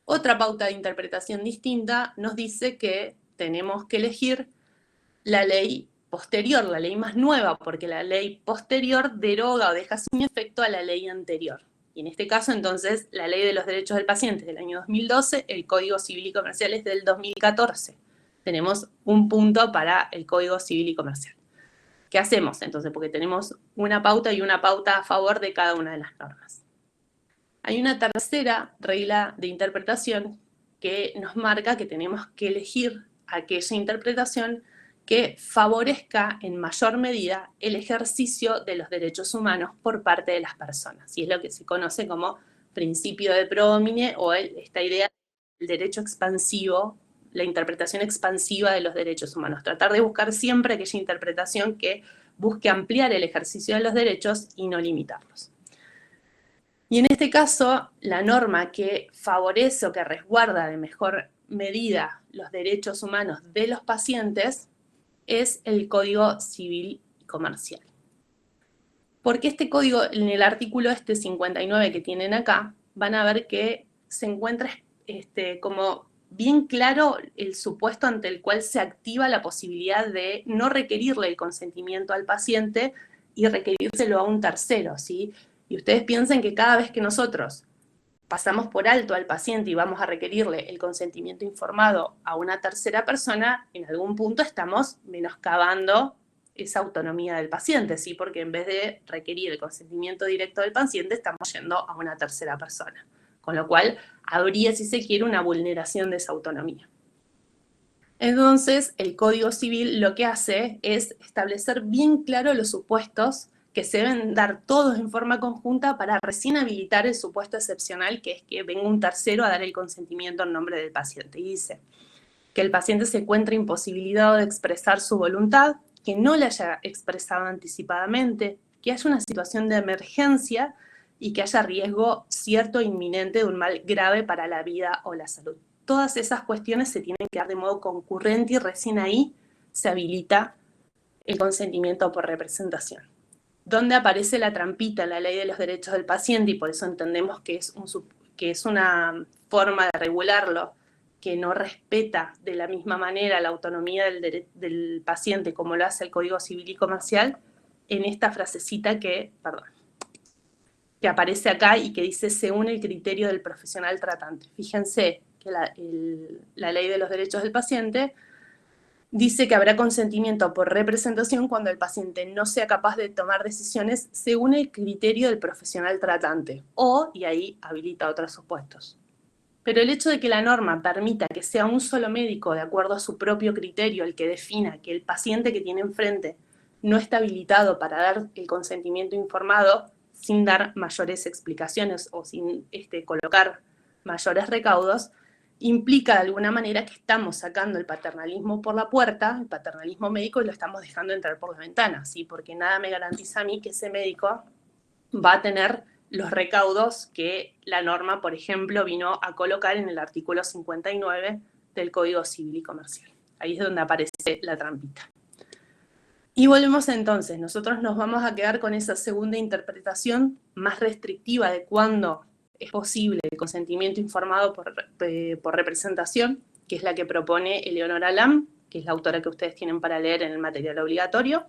Otra pauta de interpretación distinta nos dice que tenemos que elegir la ley posterior, la ley más nueva, porque la ley posterior deroga o deja sin efecto a la ley anterior. Y en este caso, entonces, la Ley de los Derechos del Paciente es del año 2012, el Código Civil y Comercial es del 2014. Tenemos un punto para el Código Civil y Comercial. ¿Qué hacemos entonces? Porque tenemos una pauta y una pauta a favor de cada una de las normas. Hay una tercera regla de interpretación que nos marca que tenemos que elegir aquella interpretación que favorezca en mayor medida el ejercicio de los derechos humanos por parte de las personas. Y es lo que se conoce como principio de pro homine, o esta idea del derecho expansivo, la interpretación expansiva de los derechos humanos. Tratar de buscar siempre aquella interpretación que busque ampliar el ejercicio de los derechos y no limitarlos. Y en este caso, la norma que favorece o que resguarda de mejor medida los derechos humanos de los pacientes es el Código Civil y Comercial. Porque este código, en el artículo 59 que tienen acá, van a ver que se encuentra como bien claro el supuesto ante el cual se activa la posibilidad de no requerirle el consentimiento al paciente y requerírselo a un tercero, ¿sí? Y ustedes piensen que cada vez que nosotros pasamos por alto al paciente y vamos a requerirle el consentimiento informado a una tercera persona, en algún punto estamos menoscabando esa autonomía del paciente, ¿sí? Porque en vez de requerir el consentimiento directo del paciente, estamos yendo a una tercera persona. Con lo cual, habría, si se quiere, una vulneración de esa autonomía. Entonces, el Código Civil lo que hace es establecer bien claro los supuestos que se deben dar todos en forma conjunta para recién habilitar el supuesto excepcional, que es que venga un tercero a dar el consentimiento en nombre del paciente. Y dice que el paciente se encuentra imposibilitado de expresar su voluntad, que no la haya expresado anticipadamente, que haya una situación de emergencia y que haya riesgo cierto e inminente de un mal grave para la vida o la salud. Todas esas cuestiones se tienen que dar de modo concurrente y recién ahí se habilita el consentimiento por representación. ¿Dónde aparece la trampita en la Ley de los Derechos del Paciente? Y por eso entendemos que es una forma de regularlo que no respeta de la misma manera la autonomía del paciente como lo hace el Código Civil y Comercial, en esta frasecita que aparece acá y que dice según el criterio del profesional tratante. Fíjense que la Ley de los Derechos del Paciente dice que habrá consentimiento por representación cuando el paciente no sea capaz de tomar decisiones según el criterio del profesional tratante, y ahí habilita otros supuestos. Pero el hecho de que la norma permita que sea un solo médico, de acuerdo a su propio criterio, el que defina que el paciente que tiene enfrente no está habilitado para dar el consentimiento informado, sin dar mayores explicaciones o sin colocar mayores recaudos, implica de alguna manera que estamos sacando el paternalismo por la puerta, el paternalismo médico, y lo estamos dejando entrar por la ventana, ¿sí? Porque nada me garantiza a mí que ese médico va a tener los recaudos que la norma, por ejemplo, vino a colocar en el artículo 59 del Código Civil y Comercial. Ahí es donde aparece la trampita. Y volvemos entonces, nosotros nos vamos a quedar con esa segunda interpretación más restrictiva de cuándo es posible el consentimiento informado por representación, que es la que propone Eleonora Lam, que es la autora que ustedes tienen para leer en el material obligatorio.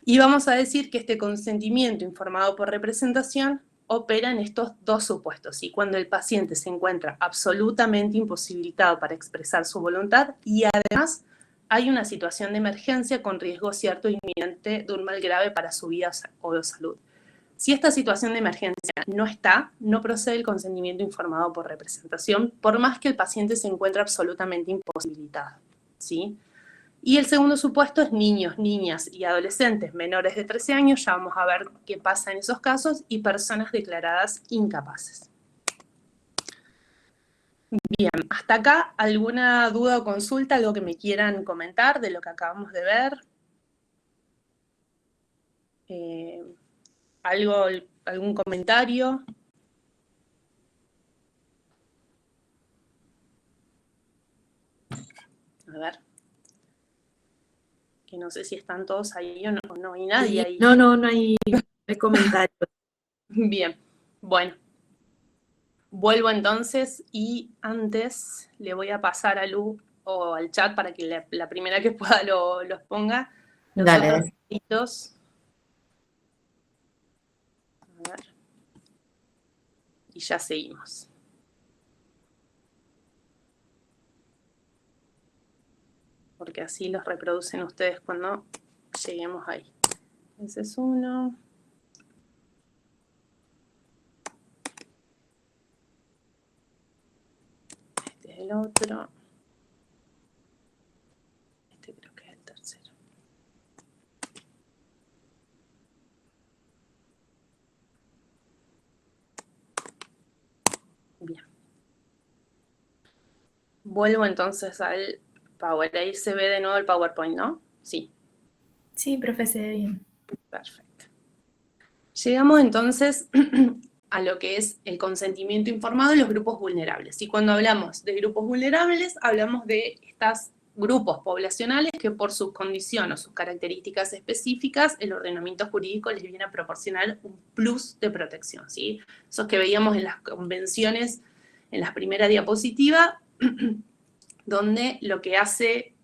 Y vamos a decir que este consentimiento informado por representación opera en estos dos supuestos, ¿sí? Cuando el paciente se encuentra absolutamente imposibilitado para expresar su voluntad y además hay una situación de emergencia con riesgo cierto e inminente de un mal grave para su vida o de salud. Si esta situación de emergencia no está, no procede el consentimiento informado por representación, por más que el paciente se encuentre absolutamente imposibilitado, ¿sí? Y el segundo supuesto es niños, niñas y adolescentes menores de 13 años, ya vamos a ver qué pasa en esos casos, y personas declaradas incapaces. Bien, hasta acá, ¿alguna duda o consulta, algo que me quieran comentar de lo que acabamos de ver? ¿Algún comentario? A ver. Que no sé si están todos ahí o no hay nadie ahí. No hay comentarios. Bien, bueno. Vuelvo entonces y antes le voy a pasar a Lu o al chat para que la primera que pueda los ponga. Los Dale. otros deditos. A ver. Y ya seguimos. Porque así los reproducen ustedes cuando lleguemos ahí. Ese es uno. Este es el otro. Este creo que es el tercero. Bien. Vuelvo entonces al Power. Ahí se ve de nuevo el PowerPoint, ¿no? Sí. Sí, profe, se ve bien. Perfecto. Llegamos entonces a lo que es el consentimiento informado de los grupos vulnerables. Y cuando hablamos de grupos vulnerables, hablamos de estos grupos poblacionales que por su condición o sus características específicas, el ordenamiento jurídico les viene a proporcionar un plus de protección, ¿sí? Esos que veíamos en las convenciones, en la primera diapositiva, donde lo que hace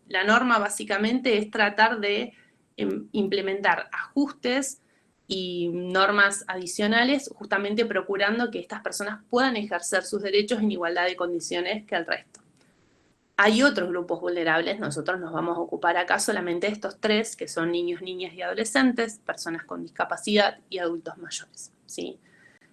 la norma básicamente es tratar de implementar ajustes y normas adicionales, justamente procurando que estas personas puedan ejercer sus derechos en igualdad de condiciones que el resto. Hay otros grupos vulnerables, nosotros nos vamos a ocupar acá solamente de estos tres, que son niños, niñas y adolescentes, personas con discapacidad y adultos mayores, ¿sí?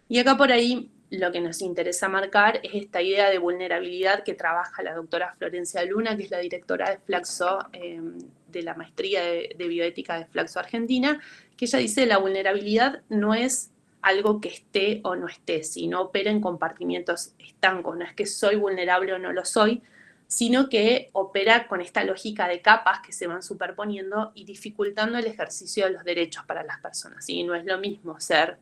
Y acá por ahí lo que nos interesa marcar es esta idea de vulnerabilidad que trabaja la doctora Florencia Luna, que es la directora de Flaxo, de la maestría de bioética de Flaxo Argentina, que ella dice la vulnerabilidad no es algo que esté o no esté, sino opera en compartimientos estancos, no es que soy vulnerable o no lo soy, sino que opera con esta lógica de capas que se van superponiendo y dificultando el ejercicio de los derechos para las personas, ¿sí? No es lo mismo ser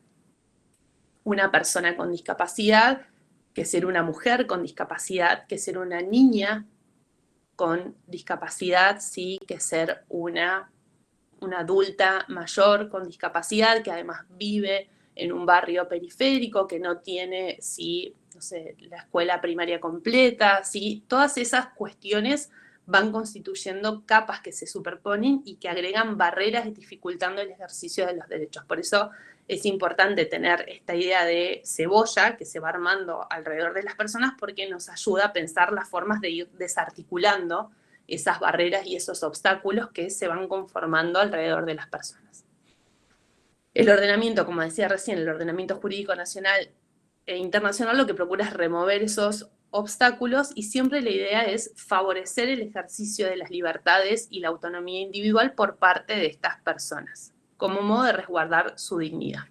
una persona con discapacidad que ser una mujer con discapacidad, que ser una niña con discapacidad, ¿sí? Que ser una adulta mayor con discapacidad que además vive en un barrio periférico, que no tiene, ¿sí? no sé, la escuela primaria completa, ¿sí? Todas esas cuestiones van constituyendo capas que se superponen y que agregan barreras dificultando el ejercicio de los derechos. Por eso es importante tener esta idea de cebolla que se va armando alrededor de las personas, porque nos ayuda a pensar las formas de ir desarticulando esas barreras y esos obstáculos que se van conformando alrededor de las personas. El ordenamiento, como decía recién, el ordenamiento jurídico nacional e internacional lo que procura es remover esos obstáculos, y siempre la idea es favorecer el ejercicio de las libertades y la autonomía individual por parte de estas personas, como modo de resguardar su dignidad.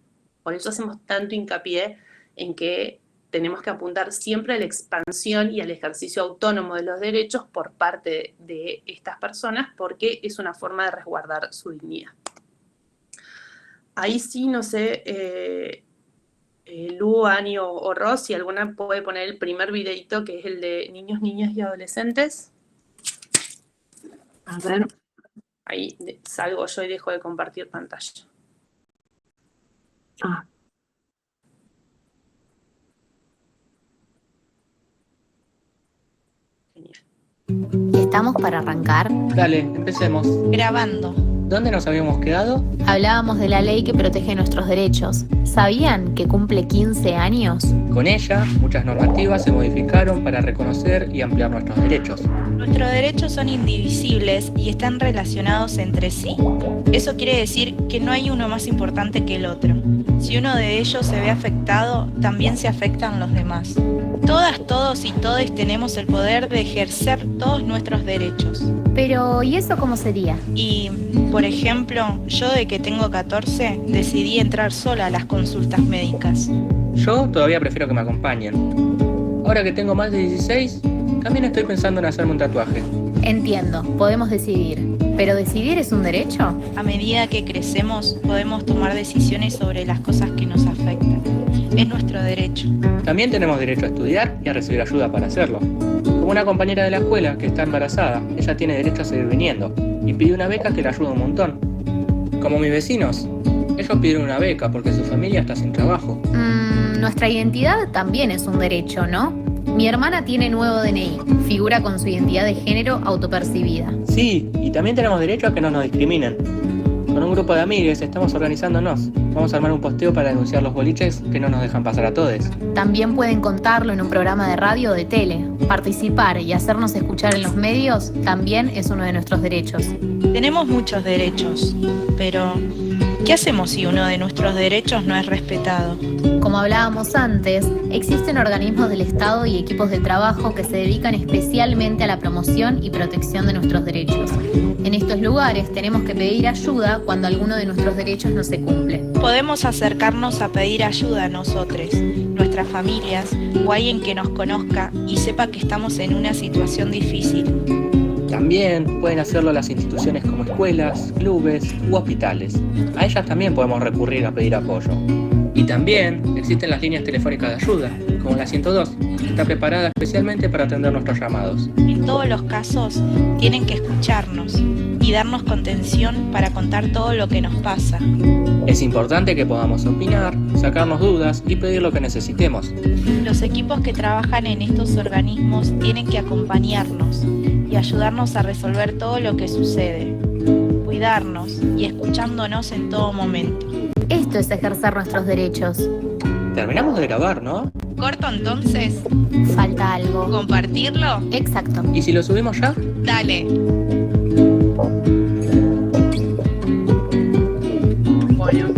Por eso hacemos tanto hincapié en que tenemos que apuntar siempre a la expansión y al ejercicio autónomo de los derechos por parte de estas personas, porque es una forma de resguardar su dignidad. Ahí sí, no sé, Lu, Ani o Ros, si alguna puede poner el primer videito, que es el de niños, niñas y adolescentes. A ver. Ahí salgo yo y dejo de compartir pantalla. Ah. ¿Estamos para arrancar? Dale, empecemos. Grabando. ¿Dónde nos habíamos quedado? Hablábamos de la ley que protege nuestros derechos. ¿Sabían que cumple 15 años? Con ella, muchas normativas se modificaron para reconocer y ampliar nuestros derechos. Nuestros derechos son indivisibles y están relacionados entre sí. Eso quiere decir que no hay uno más importante que el otro. Si uno de ellos se ve afectado, también se afectan los demás. Todas, todos y todes tenemos el poder de ejercer todos nuestros derechos. Pero, ¿y eso cómo sería? Y, por ejemplo, yo de que tengo 14, decidí entrar sola a las consultas médicas. Yo todavía prefiero que me acompañen. Ahora que tengo más de 16, también estoy pensando en hacerme un tatuaje. Entiendo, podemos decidir. ¿Pero decidir es un derecho? A medida que crecemos, podemos tomar decisiones sobre las cosas que nos afectan. Es nuestro derecho. También tenemos derecho a estudiar y a recibir ayuda para hacerlo. Como una compañera de la escuela que está embarazada, ella tiene derecho a seguir viniendo y pide una beca que le ayuda un montón. Como mis vecinos, ellos pidieron una beca porque su familia está sin trabajo. Nuestra identidad también es un derecho, ¿no? Mi hermana tiene nuevo DNI, figura con su identidad de género autopercibida. Sí, y también tenemos derecho a que no nos discriminen. Con un grupo de amigues estamos organizándonos. Vamos a armar un posteo para denunciar los boliches que no nos dejan pasar a todos. También pueden contarlo en un programa de radio o de tele. Participar y hacernos escuchar en los medios también es uno de nuestros derechos. Tenemos muchos derechos, pero ¿qué hacemos si uno de nuestros derechos no es respetado? Como hablábamos antes, existen organismos del Estado y equipos de trabajo que se dedican especialmente a la promoción y protección de nuestros derechos. En estos lugares tenemos que pedir ayuda cuando alguno de nuestros derechos no se cumple. Podemos acercarnos a pedir ayuda a nosotros, nuestras familias o alguien que nos conozca y sepa que estamos en una situación difícil. También pueden hacerlo las instituciones como escuelas, clubes u hospitales. A ellas también podemos recurrir a pedir apoyo. Y también existen las líneas telefónicas de ayuda, como la 102, que está preparada especialmente para atender nuestros llamados. En todos los casos, tienen que escucharnos y darnos contención para contar todo lo que nos pasa. Es importante que podamos opinar, sacarnos dudas y pedir lo que necesitemos. Los equipos que trabajan en estos organismos tienen que acompañarnos y ayudarnos a resolver todo lo que sucede, cuidarnos y escuchándonos en todo momento. Esto es ejercer nuestros derechos. Terminamos de grabar, ¿no? ¿Corto entonces? Falta algo. ¿Compartirlo? Exacto. ¿Y si lo subimos ya? Dale. Bueno.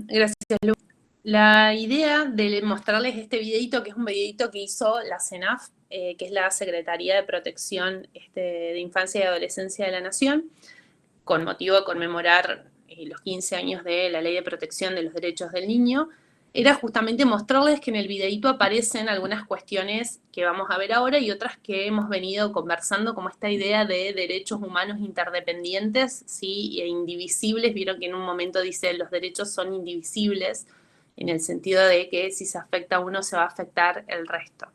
Gracias, Lu. La idea de mostrarles este videito, que es un videito que hizo la CENAF, que es la Secretaría de Protección de Infancia y Adolescencia de la Nación, con motivo de conmemorar los 15 años de la Ley de Protección de los Derechos del Niño, era justamente mostrarles que en el videito aparecen algunas cuestiones que vamos a ver ahora y otras que hemos venido conversando, como esta idea de derechos humanos interdependientes, ¿sí? E indivisibles. Vieron que en un momento dice los derechos son indivisibles, en el sentido de que si se afecta a uno se va a afectar el resto.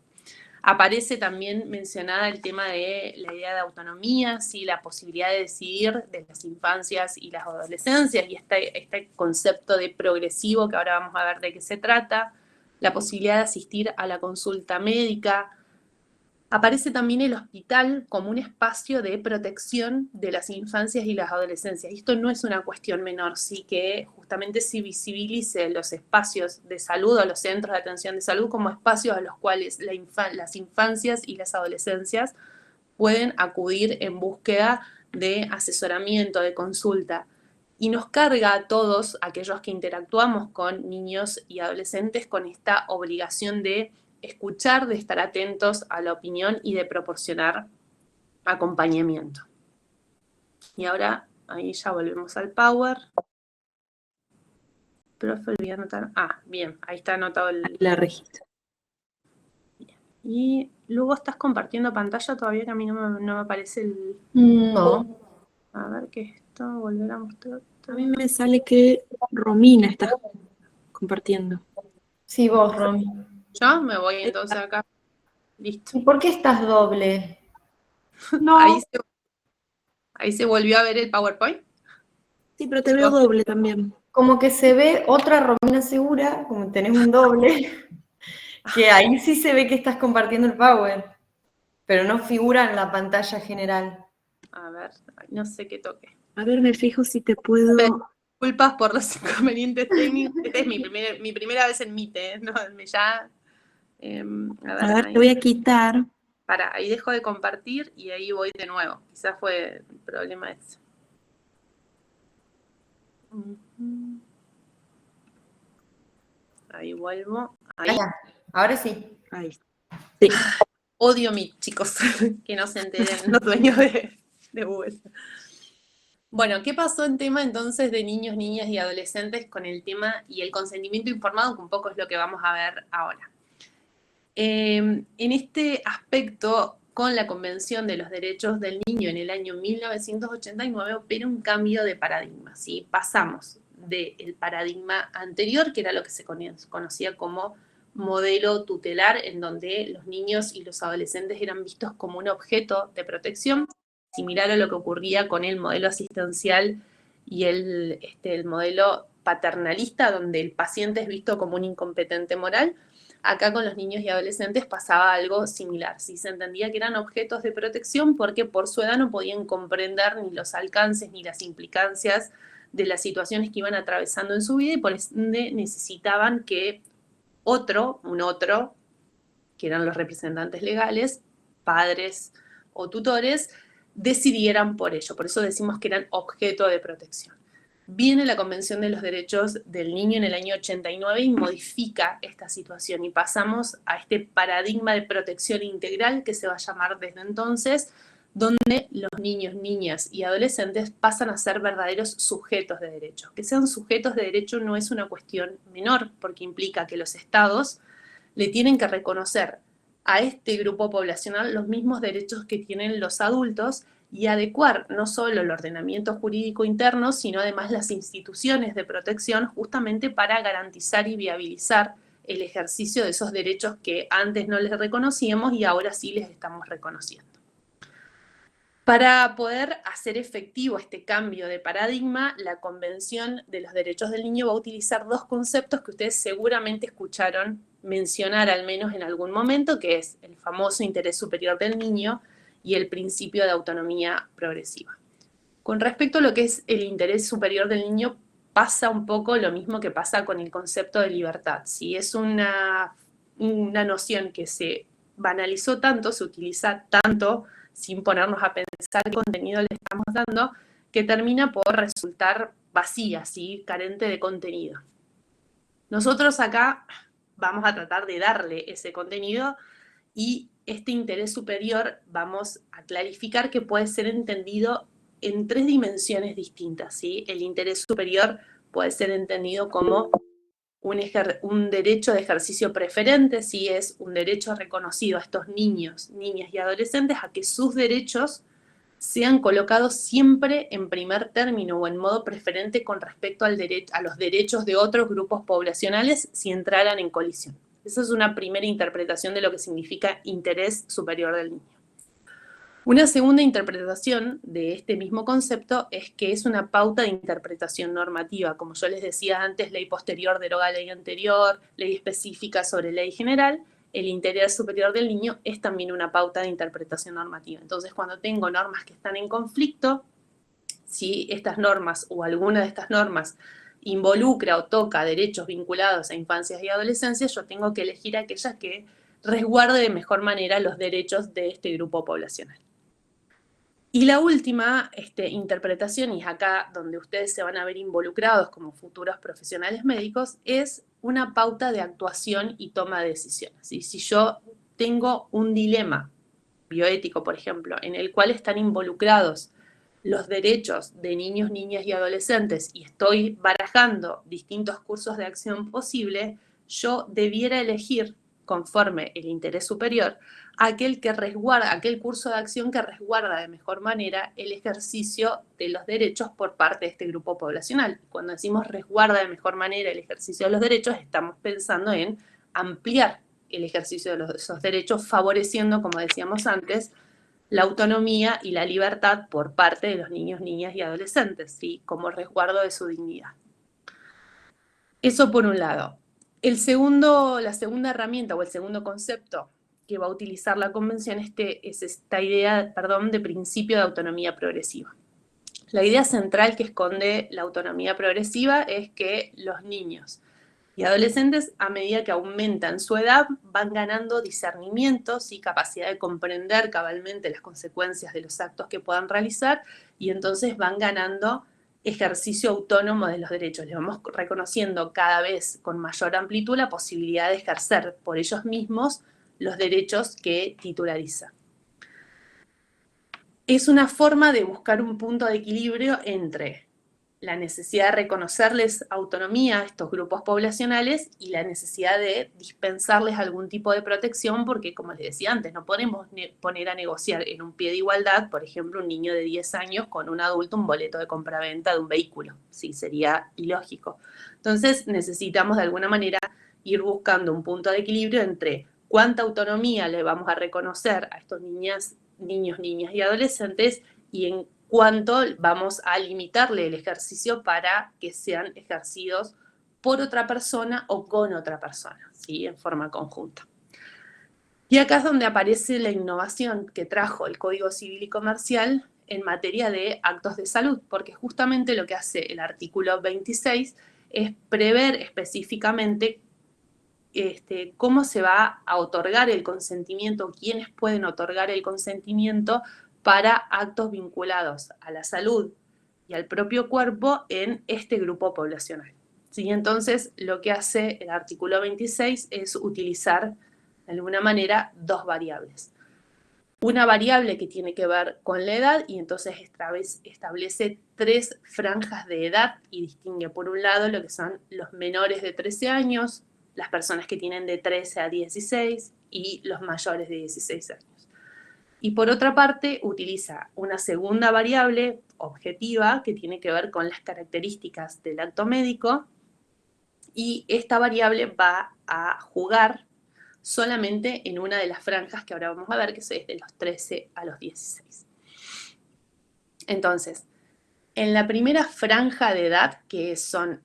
Aparece también mencionada el tema de la idea de autonomía, ¿sí? La posibilidad de decidir de las infancias y las adolescencias, y este concepto de progresivo que ahora vamos a ver de qué se trata, la posibilidad de asistir a la consulta médica. Aparece también el hospital como un espacio de protección de las infancias y las adolescencias. Y esto no es una cuestión menor, sí que justamente se visibilice los espacios de salud o los centros de atención de salud como espacios a los cuales las infancias y las adolescencias pueden acudir en búsqueda de asesoramiento, de consulta. Y nos carga a todos aquellos que interactuamos con niños y adolescentes con esta obligación de escuchar, de estar atentos a la opinión y de proporcionar acompañamiento. Y ahora, ahí ya volvemos al Power. Profe, olvidé anotar. Ah, bien, ahí está anotado la registro. Bien. Y luego estás compartiendo pantalla todavía, que a mí no me aparece el... No. A ver, ¿qué es esto? Volver a mostrar. A mí me sale que Romina está compartiendo. Sí, vos, Romy. Yo me voy entonces acá. Listo. ¿Y por qué estás doble? No. Ahí se volvió a ver el PowerPoint. Sí, pero te veo doble también. Como que se ve otra Romina Segura, como tenés un doble, que ahí sí se ve que estás compartiendo el Power, pero no figura en la pantalla general. A ver, no sé qué toque. A ver, me fijo si te puedo... Disculpas por los inconvenientes técnicos. Esta es mi primera vez en Meet, ¿no? A ver, te voy a quitar. Para, ahí dejo de compartir y ahí voy de nuevo. Quizás fue el problema ese. Ahí vuelvo. Ahí. Ahora sí. Ahí. Sí. Odio Meet, chicos. Que no se enteren los dueños de Google. Bueno, ¿qué pasó en tema entonces de niños, niñas y adolescentes con el tema y el consentimiento informado, que un poco es lo que vamos a ver ahora? En este aspecto, con la Convención de los Derechos del Niño en el año 1989, opera un cambio de paradigma, ¿sí? Pasamos del paradigma anterior, que era lo que se conocía como modelo tutelar, en donde los niños y los adolescentes eran vistos como un objeto de protección, similar a lo que ocurría con el modelo asistencial y el modelo paternalista, donde el paciente es visto como un incompetente moral. Acá con los niños y adolescentes pasaba algo similar. ¿Sí? Se entendía que eran objetos de protección porque por su edad no podían comprender ni los alcances ni las implicancias de las situaciones que iban atravesando en su vida, y por ende necesitaban que un otro, que eran los representantes legales, padres o tutores, decidieran por ello. Por eso decimos que eran objeto de protección. Viene la Convención de los Derechos del Niño en el año 89 y modifica esta situación, y pasamos a este paradigma de protección integral que se va a llamar desde entonces, donde los niños, niñas y adolescentes pasan a ser verdaderos sujetos de derecho. Que sean sujetos de derecho no es una cuestión menor, porque implica que los estados le tienen que reconocer a este grupo poblacional los mismos derechos que tienen los adultos y adecuar no solo el ordenamiento jurídico interno, sino además las instituciones de protección, justamente para garantizar y viabilizar el ejercicio de esos derechos que antes no les reconocíamos y ahora sí les estamos reconociendo. Para poder hacer efectivo este cambio de paradigma, la Convención de los Derechos del Niño va a utilizar dos conceptos que ustedes seguramente escucharon mencionar al menos en algún momento, que es el famoso interés superior del niño y el principio de autonomía progresiva. Con respecto a lo que es el interés superior del niño, pasa un poco lo mismo que pasa con el concepto de libertad. ¿Sí? Es una noción que se banalizó tanto, se utiliza tanto, sin ponernos a pensar qué contenido le estamos dando, que termina por resultar vacía, ¿sí? Carente de contenido. Nosotros acá vamos a tratar de darle ese contenido, y este interés superior vamos a clarificar que puede ser entendido en tres dimensiones distintas, ¿sí? El interés superior puede ser entendido como un derecho de ejercicio preferente, ¿sí? Es un derecho reconocido a estos niños, niñas y adolescentes a que sus derechos sean colocados siempre en primer término o en modo preferente con respecto a los derechos de otros grupos poblacionales si entraran en colisión. Esa es una primera interpretación de lo que significa interés superior del niño. Una segunda interpretación de este mismo concepto es que es una pauta de interpretación normativa. Como yo les decía antes, ley posterior deroga ley anterior, ley específica sobre ley general. El interés superior del niño es también una pauta de interpretación normativa. Entonces, cuando tengo normas que están en conflicto, si estas normas o alguna de estas normas involucra o toca derechos vinculados a infancias y adolescencias, yo tengo que elegir aquellas que resguarde de mejor manera los derechos de este grupo poblacional. Y la última interpretación, y es acá donde ustedes se van a ver involucrados como futuros profesionales médicos, es una pauta de actuación y toma de decisiones. Y si yo tengo un dilema bioético, por ejemplo, en el cual están involucrados los derechos de niños, niñas y adolescentes y estoy barajando distintos cursos de acción posible, yo debiera elegir, conforme el interés superior, aquel curso de acción que resguarda de mejor manera el ejercicio de los derechos por parte de este grupo poblacional. Cuando decimos resguarda de mejor manera el ejercicio de los derechos, estamos pensando en ampliar el ejercicio de esos derechos, favoreciendo, como decíamos antes, la autonomía y la libertad por parte de los niños, niñas y adolescentes, ¿sí? Como resguardo de su dignidad. Eso por un lado. La segunda herramienta o el segundo concepto que va a utilizar la Convención es esta idea, de principio de autonomía progresiva. La idea central que esconde la autonomía progresiva es que los niños y adolescentes, a medida que aumentan su edad, van ganando discernimientos y capacidad de comprender cabalmente las consecuencias de los actos que puedan realizar, y entonces van ganando ejercicio autónomo de los derechos. Les vamos reconociendo cada vez con mayor amplitud la posibilidad de ejercer por ellos mismos los derechos que titulariza. Es una forma de buscar un punto de equilibrio entre la necesidad de reconocerles autonomía a estos grupos poblacionales y la necesidad de dispensarles algún tipo de protección, porque, como les decía antes, no podemos poner a negociar en un pie de igualdad, por ejemplo, un niño de 10 años con un adulto un boleto de compraventa de un vehículo. Sí, sería ilógico. Entonces, necesitamos de alguna manera ir buscando un punto de equilibrio entre cuánta autonomía le vamos a reconocer a estos niños, niñas y adolescentes y en cuánto vamos a limitarle el ejercicio para que sean ejercidos por otra persona o con otra persona, ¿sí? En forma conjunta. Y acá es donde aparece la innovación que trajo el Código Civil y Comercial en materia de actos de salud, porque justamente lo que hace el artículo 26 es prever específicamente cómo se va a otorgar el consentimiento, quiénes pueden otorgar el consentimiento para actos vinculados a la salud y al propio cuerpo en este grupo poblacional. ¿Sí? Entonces, lo que hace el artículo 26 es utilizar, de alguna manera, dos variables. Una variable que tiene que ver con la edad y entonces establece 3 franjas de edad y distingue, por un lado, lo que son los menores de 13 años, las personas que tienen de 13 a 16 y los mayores de 16 años. Y por otra parte, utiliza una segunda variable objetiva que tiene que ver con las características del acto médico, y esta variable va a jugar solamente en una de las franjas que ahora vamos a ver, que es de los 13 a los 16. Entonces, en la primera franja de edad, que son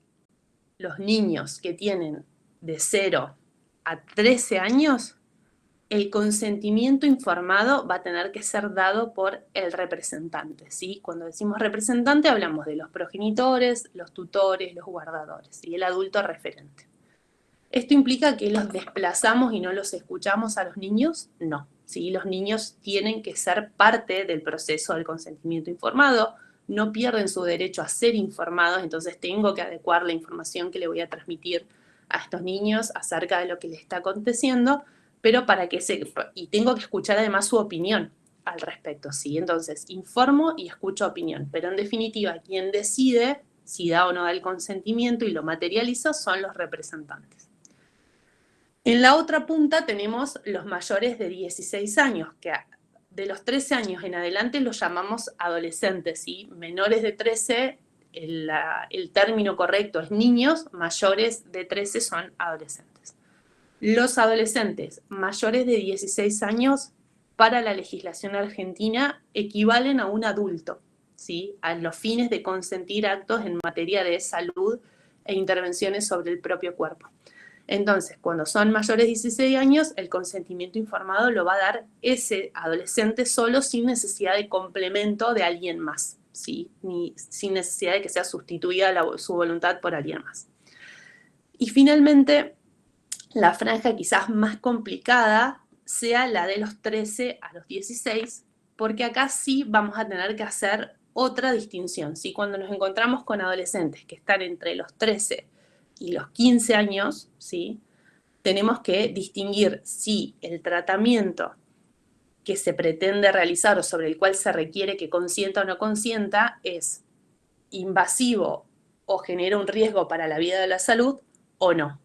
los niños que tienen de 0 a 13 años, el consentimiento informado va a tener que ser dado por el representante, ¿sí? Cuando decimos representante hablamos de los progenitores, los tutores, los guardadores y el adulto referente. ¿Esto implica que los desplazamos y no los escuchamos a los niños? No, ¿sí? Los niños tienen que ser parte del proceso del consentimiento informado, no pierden su derecho a ser informados, entonces tengo que adecuar la información que le voy a transmitir a estos niños acerca de lo que les está aconteciendo, pero y tengo que escuchar además su opinión al respecto, ¿sí? Entonces, informo y escucho opinión, pero en definitiva, quien decide si da o no da el consentimiento y lo materializa son los representantes. En la otra punta tenemos los mayores de 16 años, que de los 13 años en adelante los llamamos adolescentes, ¿sí? Menores de 13, el término correcto es niños, mayores de 13 son adolescentes. Los adolescentes mayores de 16 años para la legislación argentina equivalen a un adulto, ¿sí? A los fines de consentir actos en materia de salud e intervenciones sobre el propio cuerpo. Entonces, cuando son mayores de 16 años, el consentimiento informado lo va a dar ese adolescente solo, sin necesidad de complemento de alguien más, ¿sí? Ni sin necesidad de que sea sustituida su voluntad por alguien más. Y finalmente, la franja quizás más complicada sea la de los 13 a los 16, porque acá sí vamos a tener que hacer otra distinción, ¿sí? Cuando nos encontramos con adolescentes que están entre los 13 y los 15 años, ¿sí? Tenemos que distinguir si el tratamiento que se pretende realizar o sobre el cual se requiere que consienta o no consienta es invasivo o genera un riesgo para la vida o la salud o no.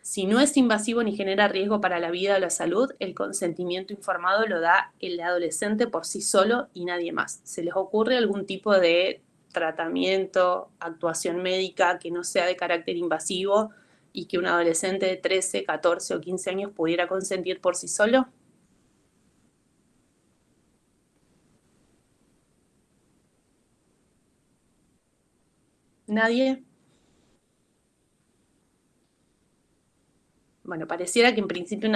Si no es invasivo ni genera riesgo para la vida o la salud, el consentimiento informado lo da el adolescente por sí solo y nadie más. ¿Se les ocurre algún tipo de tratamiento, actuación médica que no sea de carácter invasivo y que un adolescente de 13, 14 o 15 años pudiera consentir por sí solo? ¿Nadie? Bueno, pareciera que en principio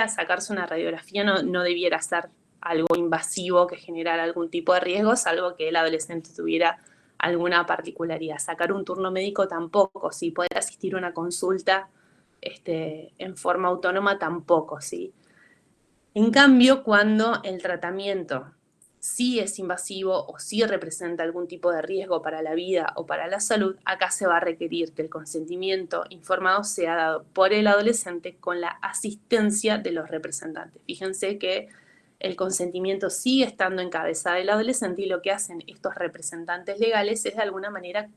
sacarse una radiografía no debiera ser algo invasivo que generara algún tipo de riesgo, salvo que el adolescente tuviera alguna particularidad. Sacar un turno médico tampoco, ¿sí? Poder asistir a una consulta en forma autónoma tampoco, ¿sí? En cambio, cuando el tratamiento sí es invasivo o sí representa algún tipo de riesgo para la vida o para la salud, acá se va a requerir que el consentimiento informado sea dado por el adolescente con la asistencia de los representantes. Fíjense que el consentimiento sigue estando en cabeza del adolescente y lo que hacen estos representantes legales es de alguna manera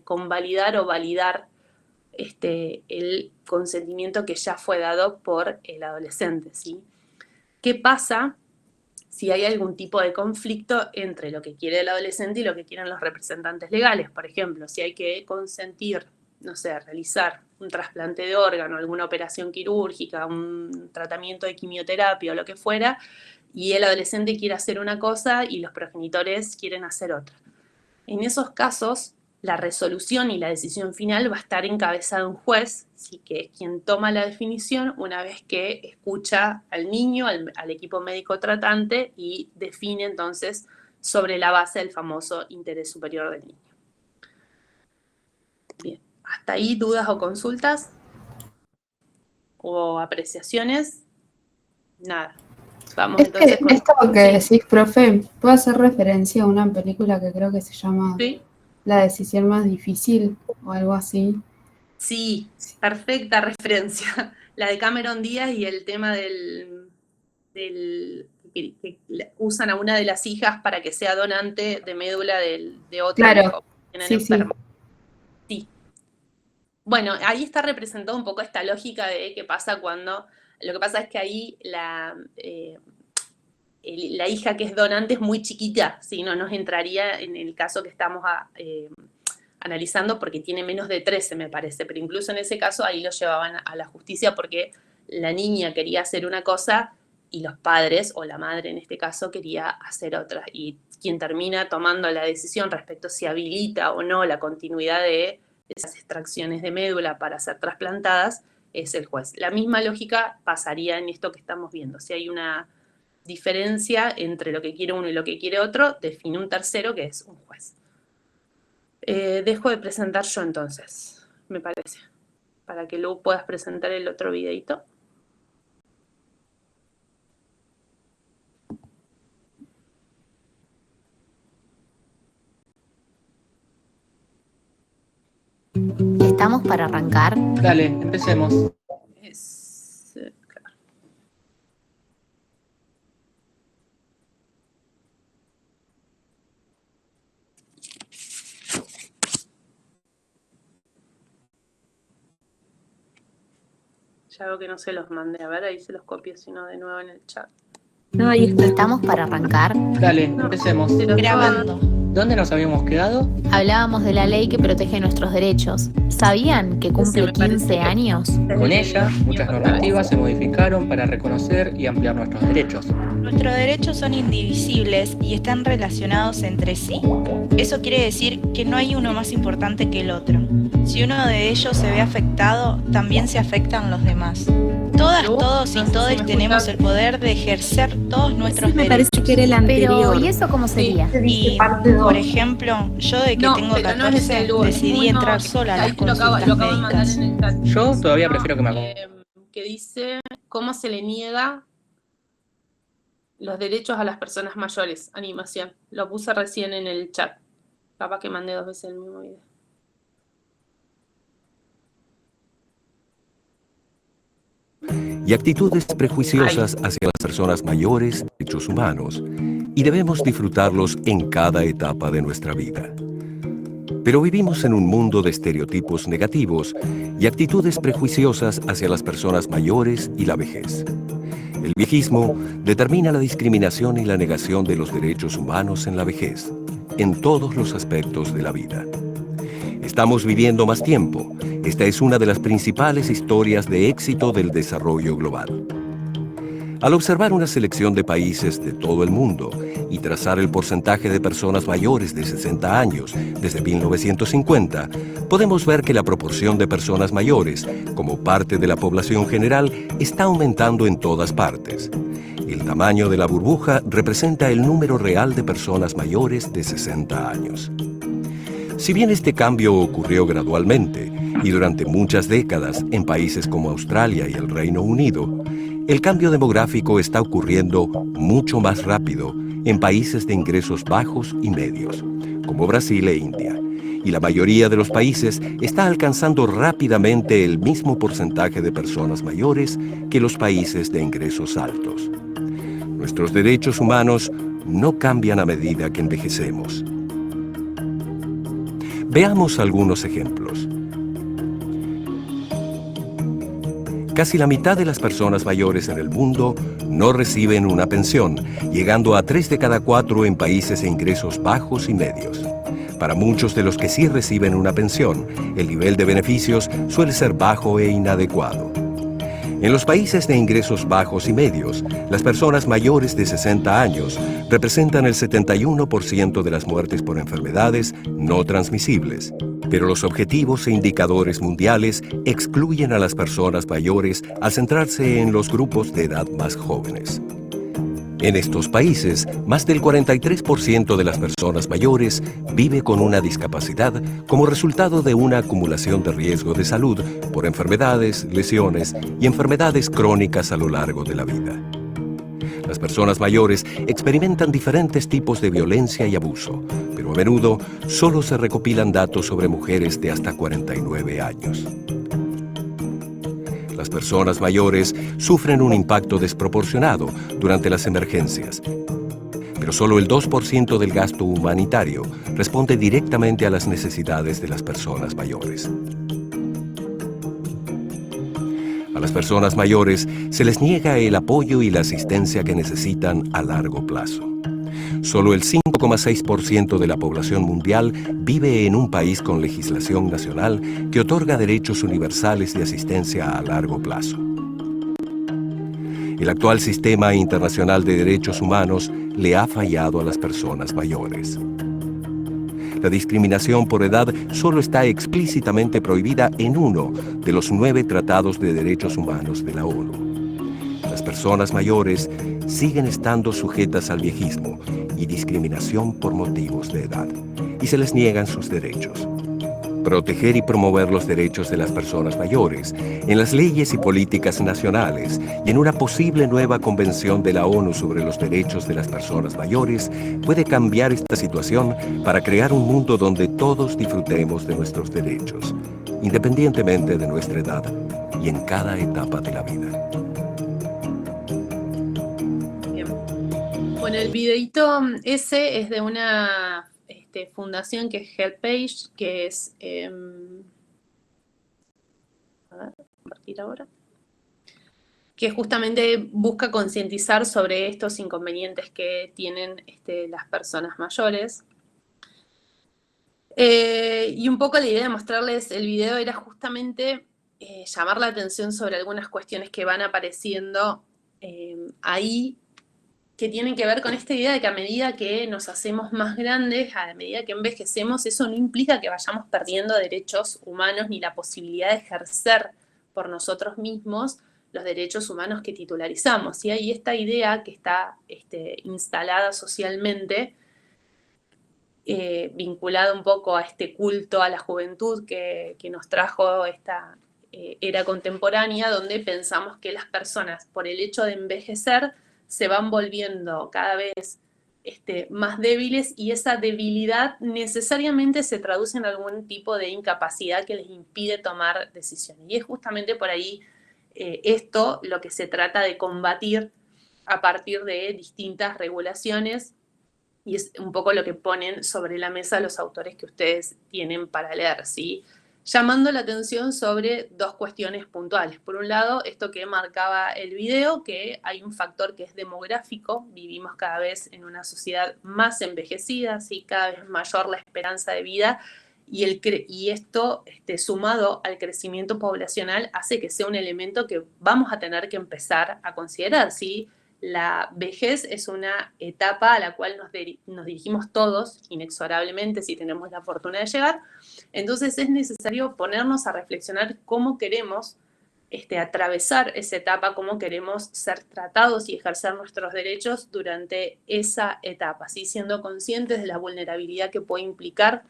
convalidar o validar el consentimiento que ya fue dado por el adolescente, ¿sí? ¿Qué pasa si hay algún tipo de conflicto entre lo que quiere el adolescente y lo que quieren los representantes legales? Por ejemplo, si hay que consentir, no sé, realizar un trasplante de órgano, alguna operación quirúrgica, un tratamiento de quimioterapia o lo que fuera, y el adolescente quiere hacer una cosa y los progenitores quieren hacer otra. En esos casos, la resolución y la decisión final va a estar en cabeza de un juez, ¿sí? Que es quien toma la definición una vez que escucha al niño, al equipo médico tratante y define entonces sobre la base del famoso interés superior del niño. Bien, ¿hasta ahí dudas o consultas? ¿O apreciaciones? Nada. Vamos entonces con... Esto que decís, profe, ¿puedo hacer referencia a una película que creo que se llama... ¿Sí? La decisión más difícil o algo así? Sí, perfecta referencia. La de Cameron Díaz y el tema que usan a una de las hijas para que sea donante de médula de otro hijo. Sí, sí. Sí. Bueno, ahí está representada un poco esta lógica de qué pasa cuando... Lo que pasa es que ahí la hija que es donante es muy chiquita, ¿sí? No nos entraría en el caso que estamos analizando porque tiene menos de 13, me parece, pero incluso en ese caso ahí lo llevaban a la justicia porque la niña quería hacer una cosa y los padres, o la madre en este caso, quería hacer otra. Y quien termina tomando la decisión respecto a si habilita o no la continuidad de esas extracciones de médula para ser trasplantadas es el juez. La misma lógica pasaría en esto que estamos viendo. Si hay una diferencia entre lo que quiere uno y lo que quiere otro, define un tercero que es un juez. Dejo de presentar yo entonces, me parece, para que luego puedas presentar el otro videito. ¿Estamos para arrancar? Dale, empecemos. Claro. Ya veo que no se los mandé. A ver, ahí se los copio, si no de nuevo en el chat. No, ahí está. ¿Estamos para arrancar? Dale, empecemos. Grabando. ¿Dónde nos habíamos quedado? Hablábamos de la ley que protege nuestros derechos. ¿Sabían que cumple 15 años? Con ella, muchas normativas se modificaron para reconocer y ampliar nuestros derechos. Nuestros derechos son indivisibles y están relacionados entre sí. Eso quiere decir que no hay uno más importante que el otro. Si uno de ellos se ve afectado, también se afectan los demás. Todas, todos y todes tenemos el poder de ejercer todos nuestros me derechos. parece que era el anterior. Pero, ¿y eso cómo sería? Y, por ejemplo, yo de que tengo 14 decidí entrar sola a las consultas médicas. Yo todavía prefiero que me acompañen. Que dice cómo se le niega los derechos a las personas mayores. Animación. Lo puse recién en el chat. Capaz que mandé 2 veces el mismo video. Y actitudes prejuiciosas hacia las personas mayores, derechos humanos, y debemos disfrutarlos en cada etapa de nuestra vida. Pero vivimos en un mundo de estereotipos negativos y actitudes prejuiciosas hacia las personas mayores y la vejez. El viejismo determina la discriminación y la negación de los derechos humanos en la vejez, en todos los aspectos de la vida. Estamos viviendo más tiempo. Esta es una de las principales historias de éxito del desarrollo global. Al observar una selección de países de todo el mundo y trazar el porcentaje de personas mayores de 60 años desde 1950, podemos ver que la proporción de personas mayores, como parte de la población general, está aumentando en todas partes. El tamaño de la burbuja representa el número real de personas mayores de 60 años. Si bien este cambio ocurrió gradualmente y durante muchas décadas en países como Australia y el Reino Unido, el cambio demográfico está ocurriendo mucho más rápido en países de ingresos bajos y medios, como Brasil e India, y la mayoría de los países está alcanzando rápidamente el mismo porcentaje de personas mayores que los países de ingresos altos. Nuestros derechos humanos no cambian a medida que envejecemos. Veamos algunos ejemplos. Casi la mitad de las personas mayores en el mundo no reciben una pensión, llegando a 3 de cada 4 en países de ingresos bajos y medios. Para muchos de los que sí reciben una pensión, el nivel de beneficios suele ser bajo e inadecuado. En los países de ingresos bajos y medios, las personas mayores de 60 años representan el 71% de las muertes por enfermedades no transmisibles. Pero los objetivos e indicadores mundiales excluyen a las personas mayores al centrarse en los grupos de edad más jóvenes. En estos países, más del 43% de las personas mayores vive con una discapacidad como resultado de una acumulación de riesgo de salud por enfermedades, lesiones y enfermedades crónicas a lo largo de la vida. Las personas mayores experimentan diferentes tipos de violencia y abuso, pero a menudo solo se recopilan datos sobre mujeres de hasta 49 años. Las personas mayores sufren un impacto desproporcionado durante las emergencias, pero solo el 2% del gasto humanitario responde directamente a las necesidades de las personas mayores. A las personas mayores se les niega el apoyo y la asistencia que necesitan a largo plazo. Solo el 5,6% de la población mundial vive en un país con legislación nacional que otorga derechos universales de asistencia a largo plazo. El actual sistema internacional de derechos humanos le ha fallado a las personas mayores. La discriminación por edad solo está explícitamente prohibida en uno de los 9 tratados de derechos humanos de la ONU. Las personas mayores siguen estando sujetas al viejismo y discriminación por motivos de edad, y se les niegan sus derechos. Proteger y promover los derechos de las personas mayores en las leyes y políticas nacionales y en una posible nueva convención de la ONU sobre los derechos de las personas mayores puede cambiar esta situación para crear un mundo donde todos disfrutemos de nuestros derechos, independientemente de nuestra edad y en cada etapa de la vida. Bien. Bueno, el videito ese es de una fundación que es HelpAge, que es a ver, compartir ahora, que justamente busca concientizar sobre estos inconvenientes que tienen las personas mayores. Y un poco la idea de mostrarles el video era justamente llamar la atención sobre algunas cuestiones que van apareciendo ahí, que tienen que ver con esta idea de que a medida que nos hacemos más grandes, a medida que envejecemos, eso no implica que vayamos perdiendo derechos humanos ni la posibilidad de ejercer por nosotros mismos los derechos humanos que titularizamos. Y hay esta idea que está instalada socialmente, vinculada un poco a este culto a la juventud que nos trajo esta era contemporánea, donde pensamos que las personas, por el hecho de envejecer, se van volviendo cada vez más débiles, y esa debilidad necesariamente se traduce en algún tipo de incapacidad que les impide tomar decisiones. Y es justamente por ahí esto lo que se trata de combatir a partir de distintas regulaciones, y es un poco lo que ponen sobre la mesa los autores que ustedes tienen para leer, ¿sí? Llamando la atención sobre dos cuestiones puntuales. Por un lado, esto que marcaba el video, que hay un factor que es demográfico. Vivimos cada vez en una sociedad más envejecida, ¿sí? Cada vez mayor la esperanza de vida, y esto sumado al crecimiento poblacional hace que sea un elemento que vamos a tener que empezar a considerar, ¿sí? La vejez es una etapa a la cual nos dirigimos todos inexorablemente si tenemos la fortuna de llegar. Entonces es necesario ponernos a reflexionar cómo queremos atravesar esa etapa, cómo queremos ser tratados y ejercer nuestros derechos durante esa etapa, ¿sí? Siendo conscientes de la vulnerabilidad que puede implicar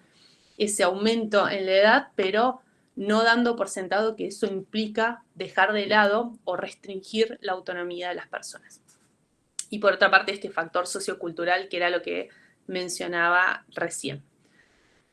ese aumento en la edad, pero no dando por sentado que eso implica dejar de lado o restringir la autonomía de las personas. Y por otra parte, este factor sociocultural, que era lo que mencionaba recién.